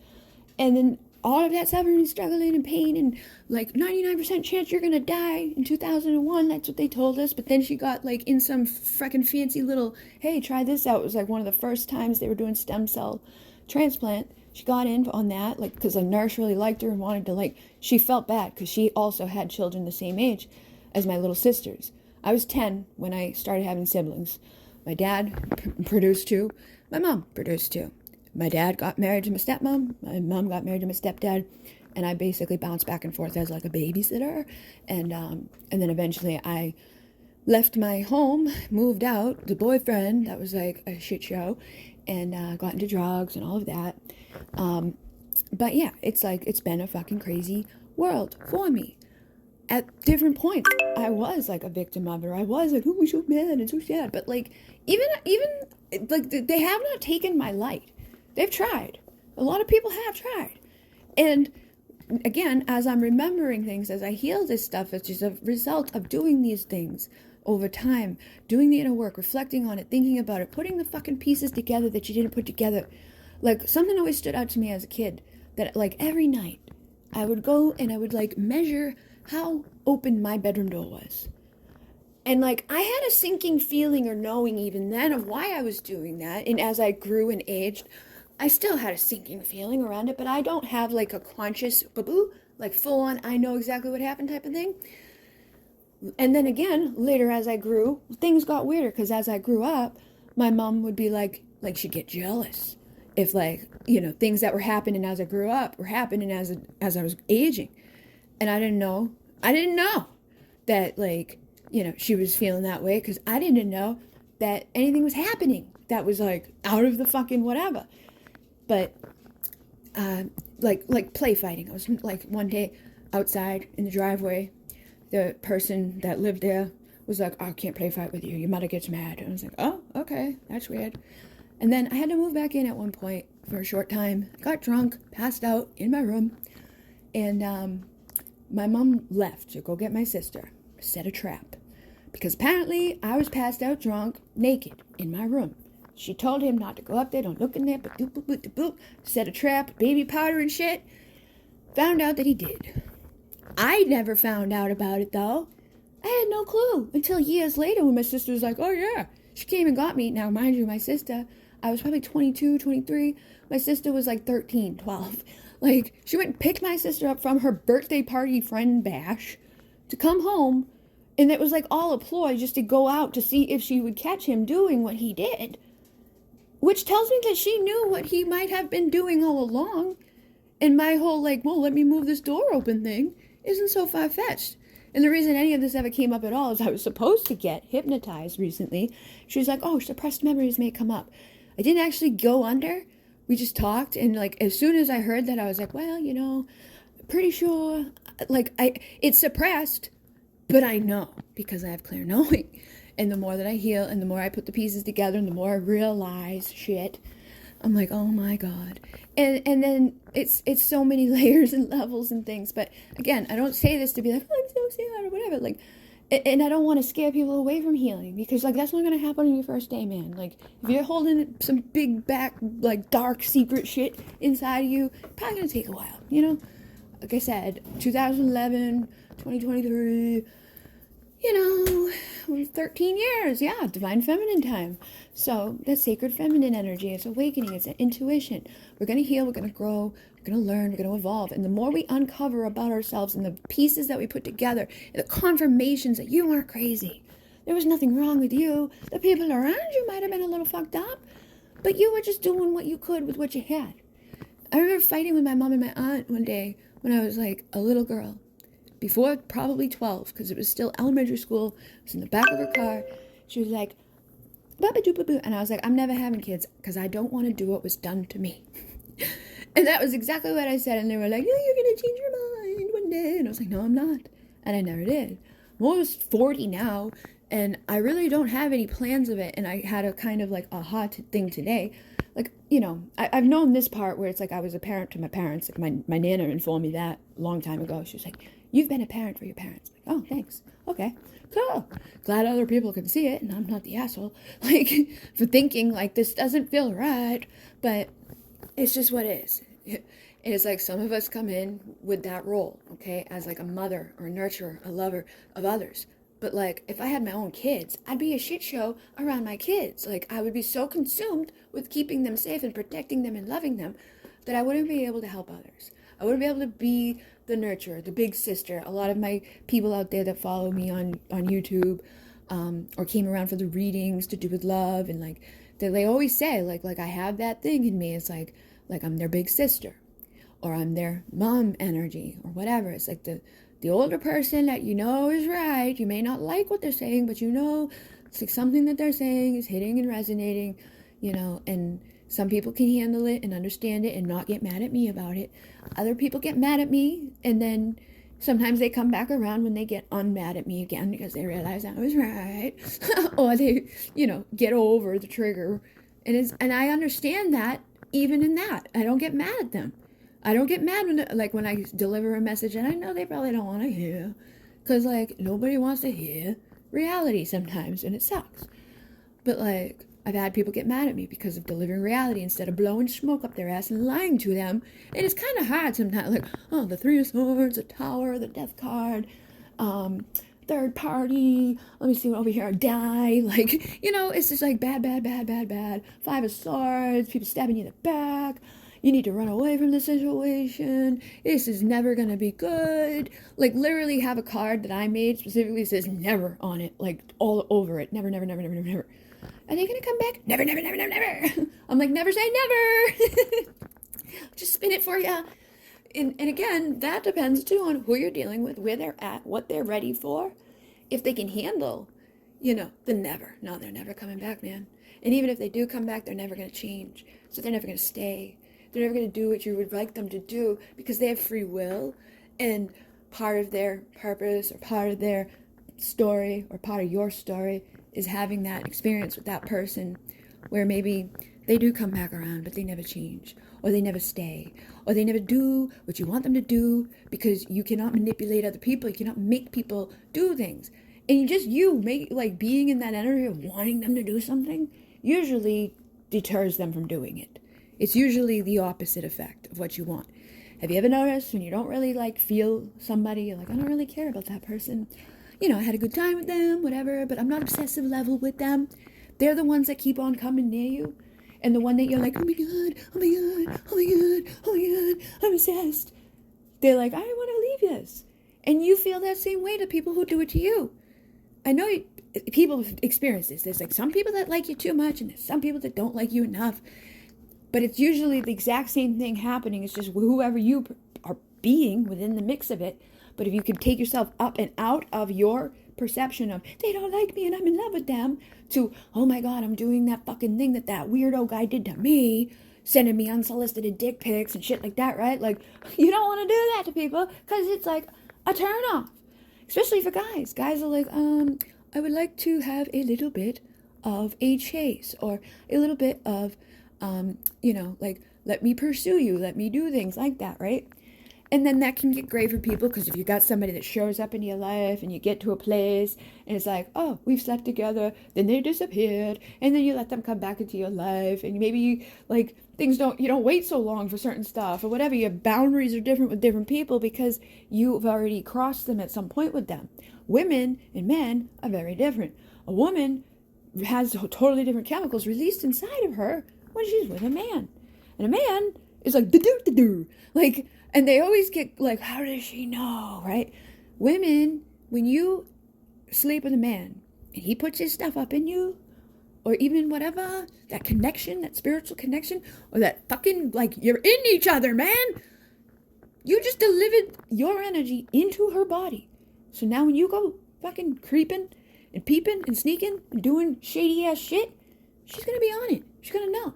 And then all of that suffering and struggling and pain and like 99% chance you're going to die in 2001. That's what they told us. But then she got like in some freaking fancy little, hey, try this out. It was like one of the first times they were doing stem cell transplant. She got in on that, like, because a nurse really liked her and wanted to, like, she felt bad because she also had children the same age as my little sisters. I was 10 when I started having siblings. My dad produced 2. My mom produced 2. My dad got married to my stepmom. My mom got married to my stepdad. And I basically bounced back and forth as like a babysitter. And then eventually I left my home, moved out. The boyfriend, that was like a shit show. And got into drugs and all of that. But yeah, it's like, it's been a fucking crazy world for me. At different points, I was like a victim of it. I was like, oh, I'm so mad and so sad. But like, even like, they have not taken my light. They've tried. A lot of people have tried. And again, as I'm remembering things, as I heal this stuff, it's just a result of doing these things over time, doing the inner work, reflecting on it, thinking about it, putting the fucking pieces together that you didn't put together. Like, something always stood out to me as a kid, that like every night I would go and I would like measure how open my bedroom door was. And like, I had a sinking feeling or knowing even then of why I was doing that. And as I grew and aged, I still had a sinking feeling around it, but I don't have like a conscious boo, like full on, I know exactly what happened type of thing. And then again, later as I grew, things got weirder, because as I grew up, my mom would be like she'd get jealous if like, you know, things that were happening as I grew up were happening as I was aging. And I didn't know that, like, you know, she was feeling that way, because I didn't know that anything was happening that was like out of the fucking whatever. But like play fighting. I was like one day outside in the driveway, the person that lived there was like, oh, I can't play fight with you. Your mother gets mad. And I was like, oh, okay, that's weird. And then I had to move back in at one point for a short time. I got drunk, passed out in my room, and my mom left to go get my sister, set a trap, because apparently I was passed out drunk, naked, in my room. She told him not to go up there, don't look in there, but doop, boop, boop, doop, boop, set a trap, baby powder and shit. Found out that he did. I never found out about it, though. I had no clue until years later when my sister was like, oh yeah, she came and got me. Now, mind you, my sister, I was probably 22, 23. My sister was like 13, 12. Like, she went and picked my sister up from her birthday party friend bash to come home, and it was like all a ploy just to go out to see if she would catch him doing what he did. Which tells me that she knew what he might have been doing all along. And my whole, like, well, let me move this door open thing isn't so far-fetched. And the reason any of this ever came up at all is I was supposed to get hypnotized recently. She was like, oh, suppressed memories may come up. I didn't actually go under. We just talked. And, like, as soon as I heard that, I was like, well, you know, pretty sure. Like, it's suppressed, but I know because I have clear knowing. And the more that I heal and the more I put the pieces together and the more I realize shit, I'm like, oh my God. And then it's so many layers and levels and things. But again, I don't say this to be like, oh, I'm so sad or whatever. Like, and I don't want to scare people away from healing, because like, that's not going to happen on your first day, man. Like, if you're holding some big back, like dark secret shit inside of you, probably going to take a while, you know? Like I said, 2011, 2023, you know, 13 years, yeah, divine feminine time. So that's sacred feminine energy. It's awakening. It's intuition. We're going to heal. We're going to grow. We're going to learn. We're going to evolve. And the more we uncover about ourselves and the pieces that we put together, and the confirmations that you aren't crazy, there was nothing wrong with you. The people around you might have been a little fucked up, but you were just doing what you could with what you had. I remember fighting with my mom and my aunt one day when I was like a little girl. Before probably 12, because it was still elementary school. I was in the back of her car. She was like, ba-ba-doo-ba-boo. And I was like, I'm never having kids because I don't want to do what was done to me. And that was exactly what I said. And they were like, oh, you're going to change your mind one day. And I was like, no, I'm not. And I never did. I'm almost 40 now, and I really don't have any plans of it. And I had a kind of like aha thing today. Like, you know, I've known this part where it's like I was a parent to my parents. Like my Nana informed me that a long time ago. She was like, you've been a parent for your parents. Like, oh, thanks. Okay, cool. Glad other people can see it, and I'm not the asshole, like, for thinking, like, this doesn't feel right, but it's just what it is. It's like some of us come in with that role, okay, as, like, a mother or a nurturer, a lover of others. But, like, if I had my own kids, I'd be a shit show around my kids. Like, I would be so consumed with keeping them safe and protecting them and loving them that I wouldn't be able to help others. I wouldn't be able to be the nurturer, the big sister. A lot of my people out there that follow me on YouTube or came around for the readings to do with love, and like they always say like I have that thing in me. It's like I'm their big sister, or I'm their mom energy, or whatever. It's like the older person that you know is right. You may not like what they're saying, but you know it's like something that they're saying is hitting and resonating, you know. And Some people can handle it and understand it and not get mad at me about it. Other people get mad at me, and then sometimes they come back around when they get unmad at me again because they realize I was right. Or they, get over the trigger. And I understand that even in that. I don't get mad at them. I don't get mad when I deliver a message and I know they probably don't want to hear. Because, nobody wants to hear reality sometimes, and it sucks. But, I've had people get mad at me because of delivering reality instead of blowing smoke up their ass and lying to them. And it's kind of hard sometimes. The Three of Swords, the Tower, the Death card, third party, let me see what over here, die. It's just bad, bad, bad, bad, bad. Five of Swords, people stabbing you in the back. You need to run away from the situation. This is never going to be good. Literally have a card that I made specifically says never on it. All over it. Never, never, never, never, never, never. Are they going to come back? Never, never, never, never, never. I'm never say never. Just spin it for you. And again, that depends too on who you're dealing with, where they're at, what they're ready for. If they can handle, the never. No, they're never coming back, man. And even if they do come back, they're never going to change. So they're never going to stay. They're never going to do what you would like them to do because they have free will. And part of their purpose or part of their story or part of your story is having that experience with that person where maybe they do come back around, but they never change, or they never stay, or they never do what you want them to do because you cannot manipulate other people. You cannot make people do things. And being in that energy of wanting them to do something usually deters them from doing it. It's usually the opposite effect of what you want. Have you ever noticed when you don't really feel somebody, you're I don't really care about that person. I had a good time with them, whatever, but I'm not obsessive level with them. They're the ones that keep on coming near you. And the one that you're oh my God, oh my God, oh my God, oh my God, I'm obsessed. They're I don't want to leave this. And you feel that same way to people who do it to you. I know people have experienced this. There's some people that like you too much, and there's some people that don't like you enough. But it's usually the exact same thing happening. It's just whoever you are being within the mix of it. But if you can take yourself up and out of your perception of, they don't like me and I'm in love with them, to, oh my God, I'm doing that fucking thing that weirdo guy did to me, sending me unsolicited dick pics and shit like that, right? You don't want to do that to people because it's a turn off. Especially for guys. Guys are I would like to have a little bit of a chase or a little bit of, let me pursue you, let me do things like that, right? And then that can get great for people because if you got somebody that shows up in your life and you get to a place and it's oh, we've slept together, then they disappeared, and then you let them come back into your life, and maybe you don't wait so long for certain stuff or whatever. Your boundaries are different with different people because you've already crossed them at some point with them. Women and men are very different. A woman has totally different chemicals released inside of her when she's with a man. And a man is do-do-do-do. And they always get how does she know, right? Women, when you sleep with a man and he puts his stuff up in you, or even whatever, that connection, that spiritual connection, or that fucking, you're in each other, man. You just delivered your energy into her body. So now when you go fucking creeping and peeping and sneaking and doing shady ass shit, she's going to be on it. She's going to know.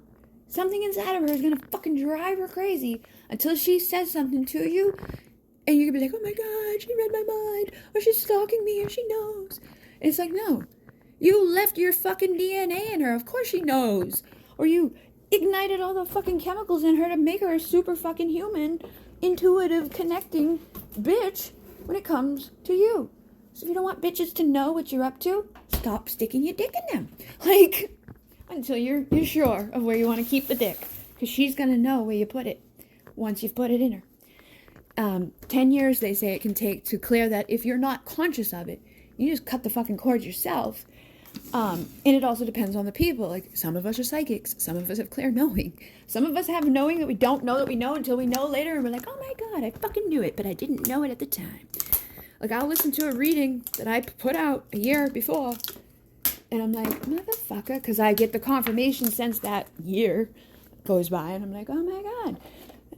Something inside of her is going to fucking drive her crazy until she says something to you. And you can be oh my God, she read my mind. Or she's stalking me, or she knows. And it's no. You left your fucking DNA in her. Of course she knows. Or you ignited all the fucking chemicals in her to make her a super fucking human, intuitive, connecting bitch when it comes to you. So if you don't want bitches to know what you're up to, stop sticking your dick in them. Until you're sure of where you want to keep the dick. Because she's going to know where you put it once you've put it in her. 10 years, they say it can take to clear that. If you're not conscious of it, you just cut the fucking cord yourself. And it also depends on the people. Some of us are psychics. Some of us have clear knowing. Some of us have knowing that we don't know that we know until we know later. And we're oh my God, I fucking knew it, but I didn't know it at the time. I'll listen to a reading that I put out a year before. And I'm motherfucker, because I get the confirmation since that year goes by, and I'm oh my God,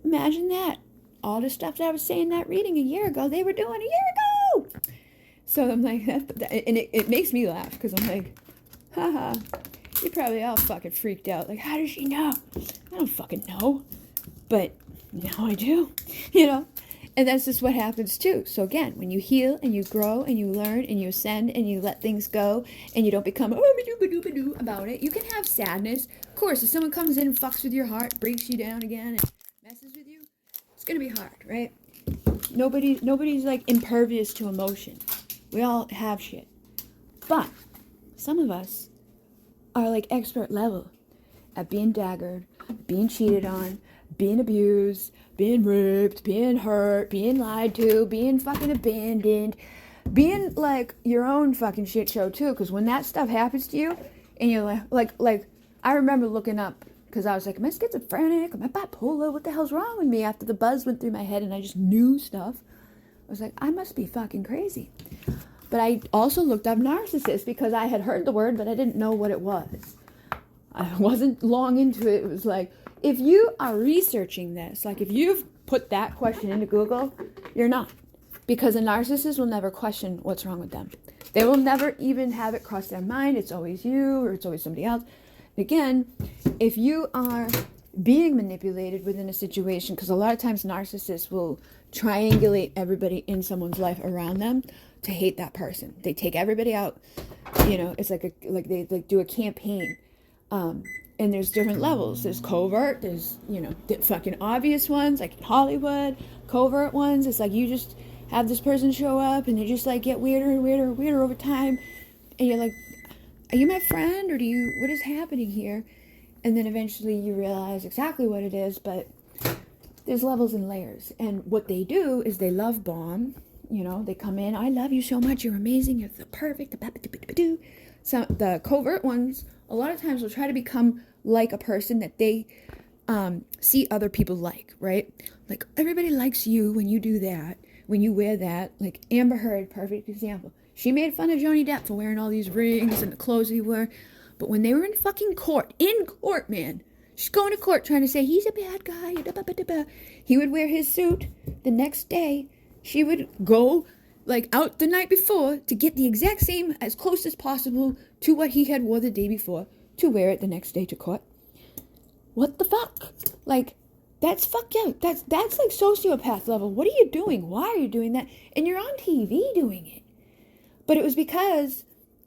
imagine that. All the stuff that I was saying in that reading a year ago, they were doing a year ago. So I'm and it makes me laugh, because I'm haha, You're probably all fucking freaked out. Like, how does she know? I don't fucking know. But now I do, you know? And that's just what happens too. So again, when you heal and you grow and you learn and you ascend and you let things go and you don't become about it, you can have sadness. Of course, if someone comes in and fucks with your heart, breaks you down again and messes with you, it's gonna be hard, right? Nobody's like impervious to emotion. We all have shit. But some of us are like expert level at being daggered, being cheated on, being abused, being raped, being hurt, being lied to, being fucking abandoned, being like your own fucking shit show too. Because when that stuff happens to you, and you're like, I remember looking up because I was like, am I schizophrenic? Am I bipolar? What the hell's wrong with me? After the buzz went through my head and I just knew stuff, I was like, I must be fucking crazy. But I also looked up narcissist because I had heard the word, but I didn't know what it was. I wasn't long into it. It was like, if you are researching this, like if you've put that question into Google, you're not. Because a narcissist will never question what's wrong with them. They will never even have it cross their mind. It's always you or it's always somebody else. Again, if you are being manipulated within a situation, because a lot of times narcissists will triangulate everybody in someone's life around them to hate that person. They take everybody out. You know, it's like they do a campaign. And there's different levels. There's covert, there's, you know, the fucking obvious ones, like in Hollywood. Covert ones, it's like you just have this person show up and they just like get weirder and weirder and weirder over time. And you're like, are you my friend or what is happening here? And then eventually you realize exactly what it is, but there's levels and layers. And what they do is they love bomb. You know, they come in, I love you so much, you're amazing, you're the perfect, so the covert ones, a lot of times will try to become like a person that they see other people like, right? Like, everybody likes you when you do that, when you wear that. Like, Amber Heard, perfect example. She made fun of Johnny Depp for wearing all these rings and the clothes he wore. But when they were in fucking court, man, she's going to court trying to say, he's a bad guy, he would wear his suit. The next day, she would go like out the night before to get the exact same, as close as possible to what he had wore the day before, to wear it the next day to court. What the fuck? Like, that's fuck yeah. That's like sociopath level. What are you doing? Why are you doing that? And you're on TV doing it. But it was because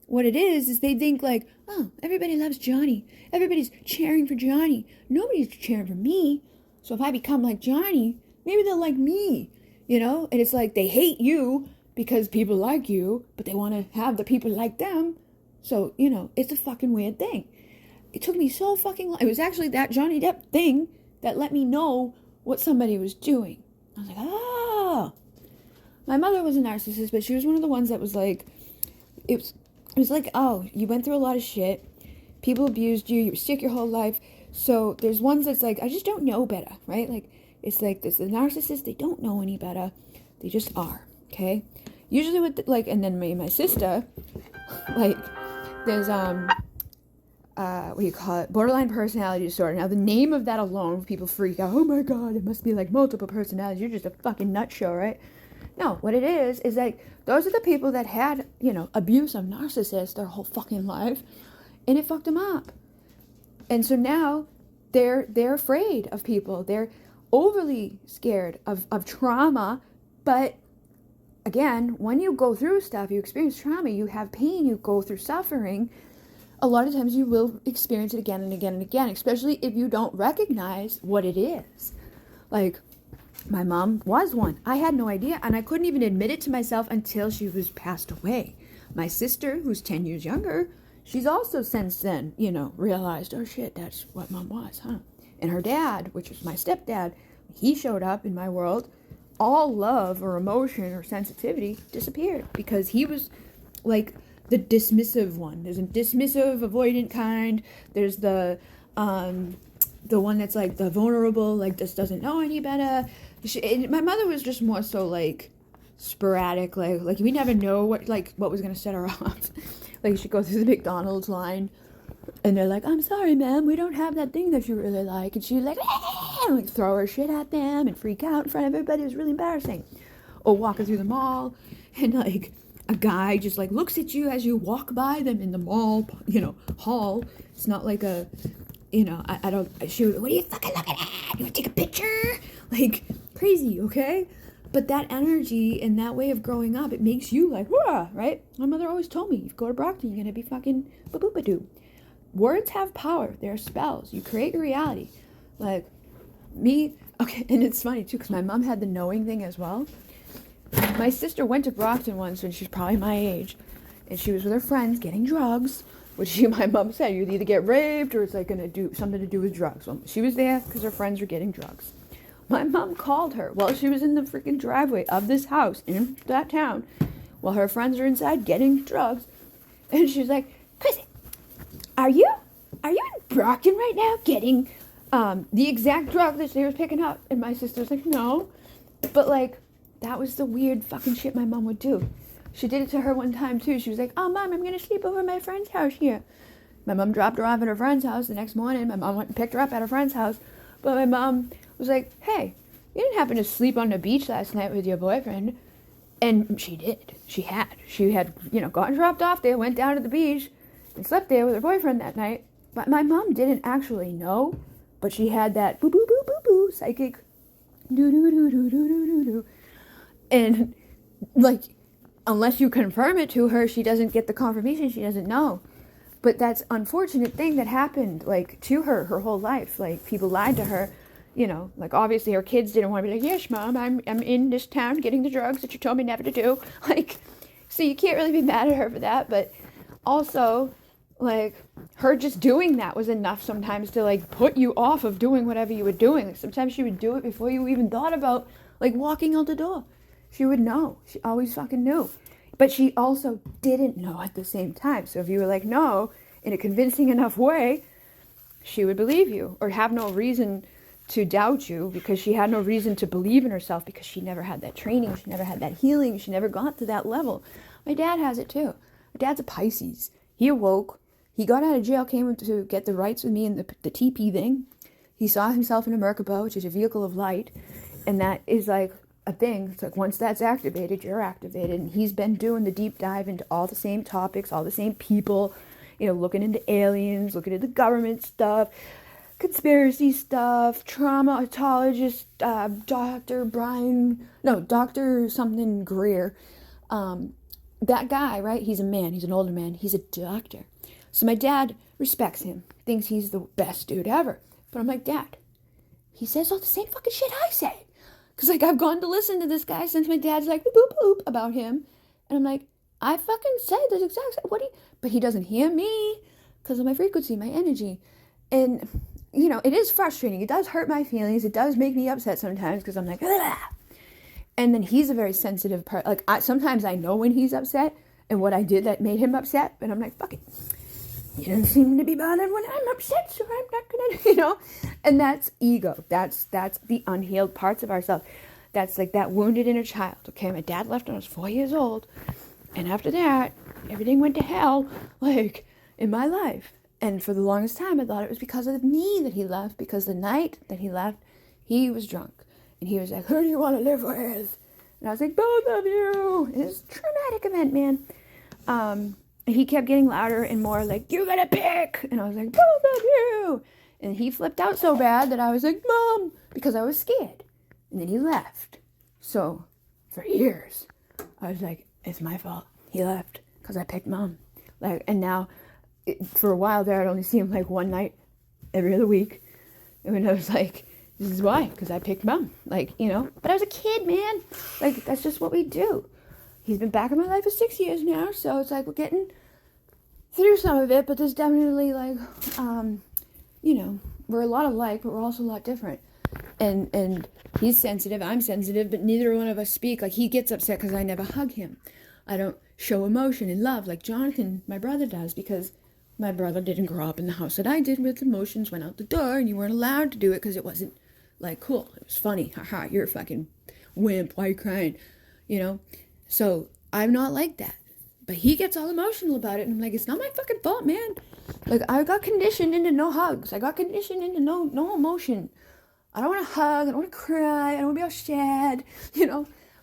what it is they think like, oh, everybody loves Johnny. Everybody's cheering for Johnny. Nobody's cheering for me. So if I become like Johnny, maybe they'll like me. You know? And it's like they hate you because people like you, but they want to have the people like them. So, you know, it's a fucking weird thing. It took me so fucking long. It was actually that Johnny Depp thing that let me know what somebody was doing. I was like, oh. My mother was a narcissist, but she was one of the ones that was like, it was like, oh, you went through a lot of shit. People abused you. You were sick your whole life. So there's ones that's like, I just don't know better, right? Like, it's like there's the narcissist. They don't know any better. They just are, okay? Usually with, and then my sister, like, there's, what do you call it? Borderline personality disorder. Now, the name of that alone, people freak out. Oh my God, it must be like multiple personalities. You're just a fucking nut show, right? No, what it is like, those are the people that had, you know, abuse of narcissists their whole fucking life, and it fucked them up. And so now they're afraid of people. They're overly scared of trauma. But again, when you go through stuff, you experience trauma, you have pain, you go through suffering, a lot of times you will experience it again and again and again, especially if you don't recognize what it is. Like, my mom was one. I had no idea, and I couldn't even admit it to myself until she was passed away. My sister, who's 10 years younger, she's also since then, you know, realized, oh shit, that's what mom was, huh? And her dad, which was my stepdad, he showed up in my world, all love or emotion or sensitivity disappeared because he was like the dismissive one. There's a dismissive, avoidant kind. There's the one that's like the vulnerable, like just doesn't know any better. My mother was just more so like sporadic, like we never know what was gonna set her off. Like she'd go through the McDonald's line, and they're like, "I'm sorry, ma'am, we don't have that thing that you really like," and she'd like throw her shit at them and freak out in front of everybody. It was really embarrassing. Or walking through the mall, and like a guy just like looks at you as you walk by them in the mall, hall. It's not like a, I don't, she was, what are you fucking looking at? You want to take a picture? Like, crazy, okay? But that energy and that way of growing up, it makes you like, whoa, right? My mother always told me, if you go to Brockton, you're going to be fucking ba-boop-a-doo. Words have power. They're spells. You create your reality. Like, me, okay, and it's funny, too, because my mom had the knowing thing as well. My sister went to Brockton once when she was probably my age, and she was with her friends getting drugs, which my mom said, you either get raped or it's like going to do something to do with drugs. Well, she was there because her friends were getting drugs. My mom called her while she was in the freaking driveway of this house in that town while her friends are inside getting drugs. And she's like, Chrissy, are you in Brockton right now getting the exact drug that she was picking up? And my sister's like, no. But like, that was the weird fucking shit my mom would do. She did it to her one time too. She was like, oh, Mom, I'm going to sleep over at my friend's house here. My mom dropped her off at her friend's house the next morning. My mom went and picked her up at her friend's house. But my mom was like, hey, you didn't happen to sleep on the beach last night with your boyfriend. And she did. She had, gotten dropped off there, went down to the beach, and slept there with her boyfriend that night. But my mom didn't actually know, but she had that boo boo boo boo boo psychic doo doo doo doo doo doo doo doo. And like, unless you confirm it to her, she doesn't get the confirmation. She doesn't know. But that's unfortunate thing that happened, like, to her whole life. Like, people lied to her, like, obviously her kids didn't want to be like, yes, Mom, I'm in this town getting the drugs that you told me never to do. Like, so you can't really be mad at her for that. But also, like, her just doing that was enough sometimes to, like, put you off of doing whatever you were doing. Like, sometimes she would do it before you even thought about, like, walking out the door. She would know. She always fucking knew. But she also didn't know at the same time. So if you were like, no, in a convincing enough way, she would believe you or have no reason to doubt you because she had no reason to believe in herself because she never had that training. She never had that healing. She never got to that level. My dad has it too. My dad's a Pisces. He awoke. He got out of jail, came to get the rights with me in the TP thing. He saw himself in a Merkaba, which is a vehicle of light. And that is like a thing. It's like once that's activated, you're activated. And he's been doing the deep dive into all the same topics, all the same people, looking into aliens, looking into government stuff, conspiracy stuff, traumatologist, Dr. something Greer. That guy, right? He's a man. He's an older man. He's a doctor. So my dad respects him, thinks he's the best dude ever. But I'm like, Dad, he says all the same fucking shit I say. Because, like, I've gone to listen to this guy since my dad's like, boop, boop, boop, about him. And I'm like, I fucking said this exact same, but he doesn't hear me because of my frequency, my energy. And, it is frustrating. It does hurt my feelings. It does make me upset sometimes because I'm like, ah. And then he's a very sensitive part. Like, sometimes I know when he's upset and what I did that made him upset. And I'm like, fuck it. He doesn't seem to be bothered when I'm upset, so I'm not gonna, And that's ego. That's the unhealed parts of ourselves. That's like that wounded inner child. Okay, my dad left when I was 4 years old. And after that, everything went to hell, like, in my life. And for the longest time, I thought it was because of me that he left. Because the night that he left, he was drunk. And he was like, who do you want to live with? And I was like, both of you. And it's a traumatic event, man. He kept getting louder and more like, you gotta pick. And I was like, both of you. And he flipped out so bad that I was like, Mom, because I was scared. And then he left. So for years, I was like, it's my fault. He left because I picked Mom. Like, and now for a while there, I'd only see him like one night every other week. And I was like, this is why, because I picked Mom. Like, but I was a kid, man. Like, that's just what we do. He's been back in my life for 6 years now, so it's like we're getting through some of it, but there's definitely like, we're a lot alike, but we're also a lot different. And he's sensitive, I'm sensitive, but neither one of us speak. Like, he gets upset because I never hug him. I don't show emotion and love like Jonathan, my brother, does, because my brother didn't grow up in the house that I did with emotions, went out the door, and you weren't allowed to do it because it wasn't, like, cool. It was funny. Haha, you're a fucking wimp. Why are you crying? So I'm not like that. But he gets all emotional about it. And I'm like, it's not my fucking fault, man. Like, I got conditioned into no hugs. I got conditioned into no emotion. I don't want to hug. I don't want to cry. I don't want to be all sad,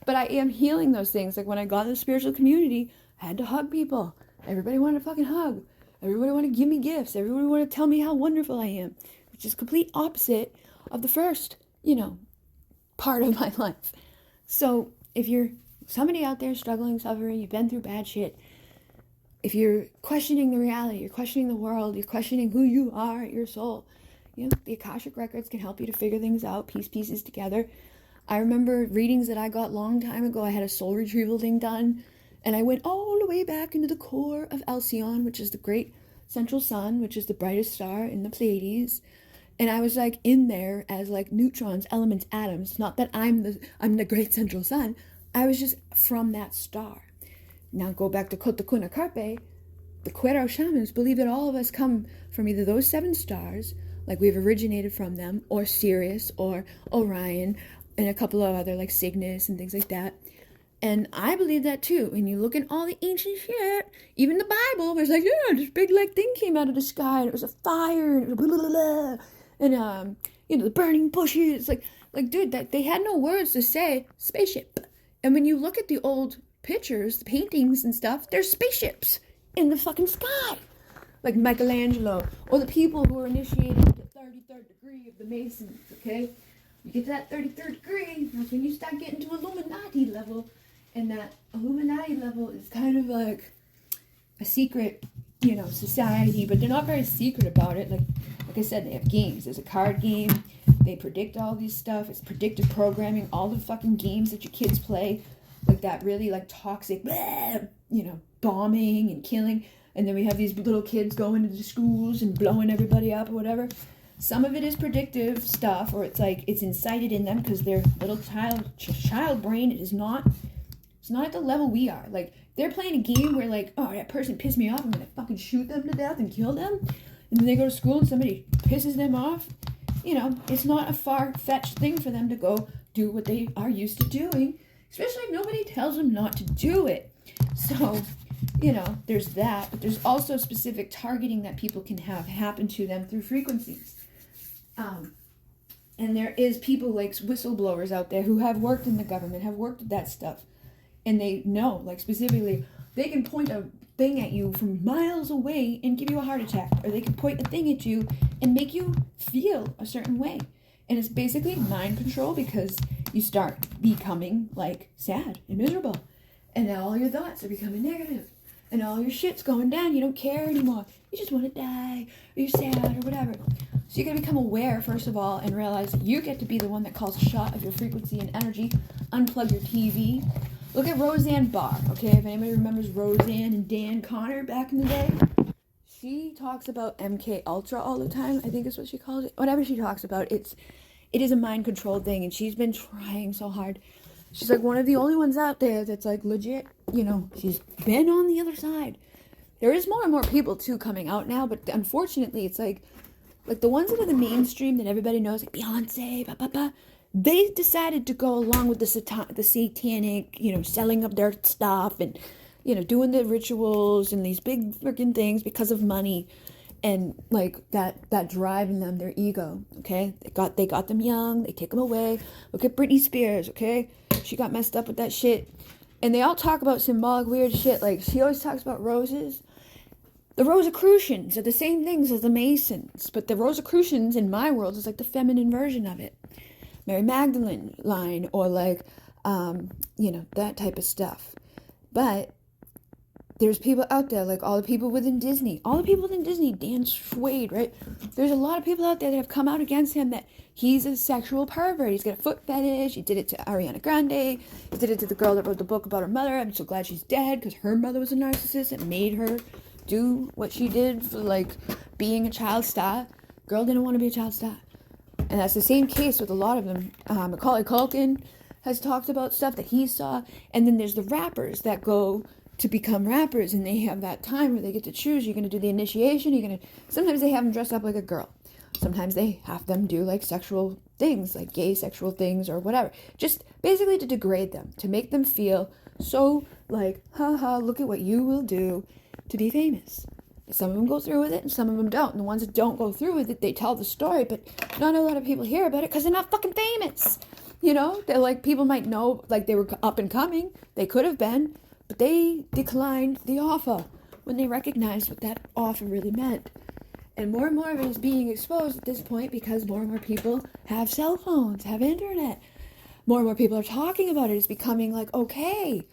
But I am healing those things. Like when I got in the spiritual community, I had to hug people. Everybody wanted to fucking hug. Everybody wanted to give me gifts. Everybody wanted to tell me how wonderful I am, which is complete opposite of the first, part of my life. So if you're somebody out there struggling, suffering, you've been through bad shit, if you're questioning the reality, you're questioning the world, you're questioning who you are at your soul, the Akashic records can help you to figure things out, piece pieces together. I remember readings that I got a long time ago. I had a soul retrieval thing done, and I went all the way back into the core of Alcyon, which is the great central sun, which is the brightest star in the Pleiades. And I was like in there as like neutrons, elements, atoms. Not that I'm the great central sun. I was just from that star. Now go back to Kotakuna Carpe. The Cuero shamans believe that all of us come from either those 7 stars, like we've originated from them, or Sirius, or Orion, and a couple of other like Cygnus and things like that. And I believe that too. When you look at all the ancient shit, even the Bible, there's like, this big like thing came out of the sky, and it was a fire, and it was blah, blah, blah, and the burning bushes. Like dude, that they had no words to say spaceship. And when you look at the old pictures, the paintings and stuff, there's spaceships in the fucking sky, like Michelangelo, or the people who were initiated to the 33rd degree of the Masons. Okay, you get to that 33rd degree, that's when you start getting to Illuminati level. And that Illuminati level is kind of like a secret, society, but they're not very secret about it. Like I said, they have games. There's a card game. They predict all these stuff. It's predictive programming. All the fucking games that your kids play, like that really like toxic, bombing and killing. And then we have these little kids going into the schools and blowing everybody up or whatever. Some of it is predictive stuff, or it's like it's incited in them because their little child brain is not. It's not at the level we are. Like, they're playing a game where, like, oh, that person pissed me off. I'm going to fucking shoot them to death and kill them. And then they go to school and somebody pisses them off. It's not a far-fetched thing for them to go do what they are used to doing. Especially if nobody tells them not to do it. So, there's that. But there's also specific targeting that people can have happen to them through frequencies. And there is people like whistleblowers out there who have worked in the government, have worked with that stuff. And they know, like specifically, they can point a thing at you from miles away and give you a heart attack. Or they can point a thing at you and make you feel a certain way. And it's basically mind control because you start becoming like sad and miserable. And now all your thoughts are becoming negative. And all your shit's going down. You don't care anymore. You just want to die. Or you're sad or whatever. So you got to become aware, first of all, and realize you get to be the one that calls a shot of your frequency and energy. Unplug your TV. Look at Roseanne Barr, okay? If anybody remembers Roseanne and Dan Connor back in the day, she talks about MK Ultra all the time. I think is what she calls it. Whatever she talks about, it is a mind control thing, and she's been trying so hard. She's like one of the only ones out there that's like legit. She's been on the other side. There is more and more people too coming out now, but unfortunately, it's like the ones that are the mainstream that everybody knows, like Beyonce, they decided to go along with the satanic, selling of their stuff and, doing the rituals and these big freaking things because of money and like that drive in them, their ego, okay? They got them young, they take them away. Look at Britney Spears, okay? She got messed up with that shit. And they all talk about symbolic weird shit. Like, she always talks about roses. The Rosicrucians are the same things as the Masons, but the Rosicrucians in my world is like the feminine version of it. Mary Magdalene line, or like, that type of stuff. But there's people out there, like all the people within Disney, Dan Schwade, right? There's a lot of people out there that have come out against him that he's a sexual pervert. He's got a foot fetish. He did it to Ariana Grande. He did it to the girl that wrote the book about her mother. I'm so glad she's dead because her mother was a narcissist and made her do what she did for like being a child star. Girl didn't want to be a child star. And that's the same case with a lot of them. Macaulay Culkin has talked about stuff that he saw. And then there's the rappers that go to become rappers. And they have that time where they get to choose. You're going to do the initiation. Sometimes they have them dress up like a girl. Sometimes they have them do like sexual things, like gay sexual things or whatever. Just basically to degrade them. To make them feel so like, haha, look at what you will do to be famous. Some of them go through with it and some of them don't. And the ones that don't go through with it, they tell the story, but not a lot of people hear about it because they're not fucking famous. You know, they're like, people might know, like, they were up and coming. They could have been, but they declined the offer when they recognized what that offer really meant. And more of it is being exposed at this point because more and more people have cell phones, have internet. More and more people are talking about it. It's becoming like, okay.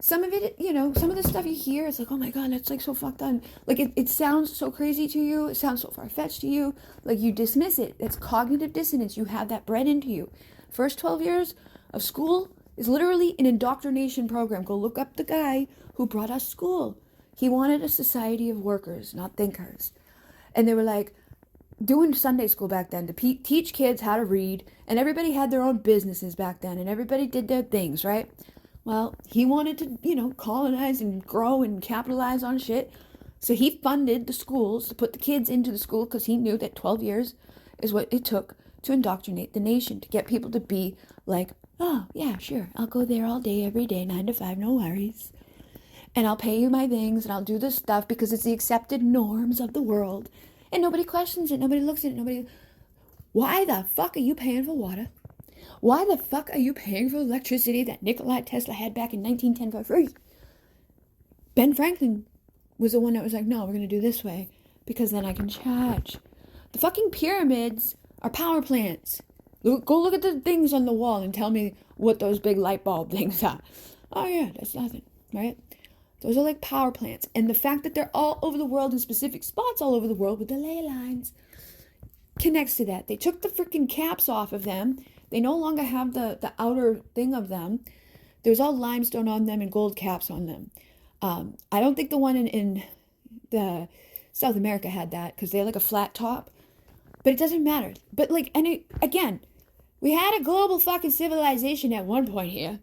Some of it, you know, some of the stuff you hear, it's like, oh my God, that's like so fucked up. Like, it sounds so crazy to you. It sounds so far-fetched to you. Like, you dismiss it. It's cognitive dissonance. You have that bred into you. First 12 years of school is literally an indoctrination program. Go look up the guy who brought us school. He wanted a society of workers, not thinkers. And they were like doing Sunday school back then to teach kids how to read. And everybody had their own businesses back then. And everybody did their things, right? Well, he wanted to, you know, colonize and grow and capitalize on shit. So he funded the schools to put the kids into the school because he knew that 12 years is what it took to indoctrinate the nation, to get people to be like, oh, yeah, sure, I'll go there all day, every day, 9 to 5, no worries. And I'll pay you my things and I'll do this stuff because it's the accepted norms of the world. And nobody questions it. Nobody looks at it. Why the fuck are you paying for water? Why the fuck are you paying for electricity that Nikola Tesla had back in 1910 for free? Ben Franklin was the one that was like, no, we're going to do this way because then I can charge. The fucking pyramids are power plants. Go look at the things on the wall and tell me what those big light bulb things are. Oh yeah, that's nothing, right? Those are like power plants. And the fact that they're all over the world in specific spots all over the world with the ley lines connects to that. They took the freaking caps off of them. They no longer have the outer thing of them. There's all limestone on them and gold caps on them. I don't think the one in the South America had that because they had like a flat top. But it doesn't matter. But like, again, we had a global fucking civilization at one point here.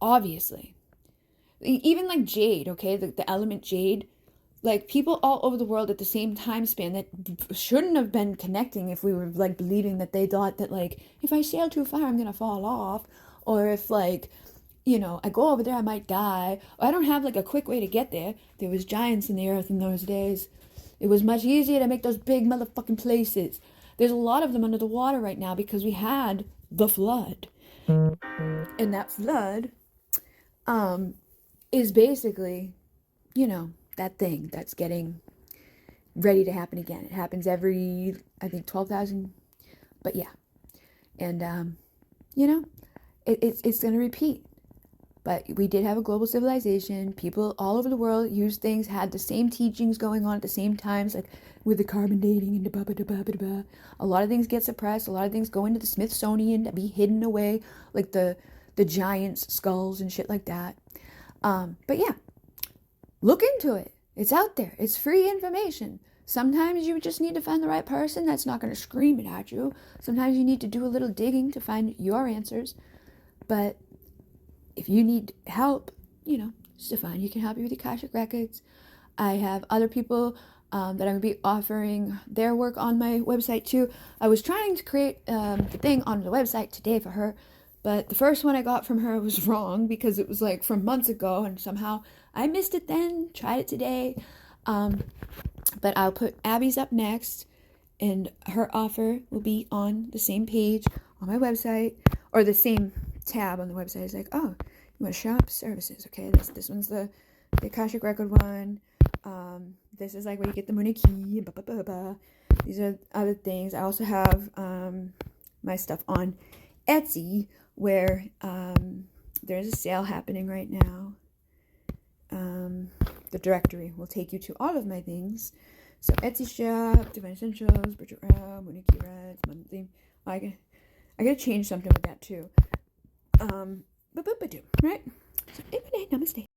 Obviously. Even like jade, okay? The element jade. Like, people all over the world at the same time span that shouldn't have been connecting if we were, like, believing that they thought that, like, if I sail too far, I'm going to fall off. Or if, like, you know, I go over there, I might die. Or I don't have, like, a quick way to get there. There was giants in the earth in those days. It was much easier to make those big motherfucking places. There's a lot of them under the water right now because we had the flood. And that flood is basically, you know, that thing that's getting ready to happen again. It happens every, I think, 12,000, but yeah. And, you know, it's going to repeat. But we did have a global civilization. People all over the world used things, had the same teachings going on at the same times, like with the carbon dating and da-ba-ba-da-ba-ba-da-ba. A lot of things get suppressed. A lot of things go into the Smithsonian to be hidden away, like the giants' skulls and shit like that. But yeah. Look into it. It's out there. It's free information. Sometimes you just need to find the right person that's not going to scream it at you. Sometimes you need to do a little digging to find your answers. But if you need help, you know, Stefania can help you with the Akashic records. I have other people that I'm going to be offering their work on my website too. I was trying to create the thing on the website today for her. But the first one I got from her was wrong because it was like from months ago and somehow I missed it then, tried it today. But I'll put Abby's up next and her offer will be on the same page on my website or the same tab on the website. It's like, oh, you want to shop services. Okay, this one's the Akashic record one. This is like where you get the Moon key. Blah, blah, blah, blah. These are other things. I also have my stuff on Etsy, where there's a sale happening right now. The directory will take you to all of my things. So Etsy shop, Divine Essentials, Bridget Rau, Mooniki Reds, monthly. I gotta change something with that too. Right? So, namaste.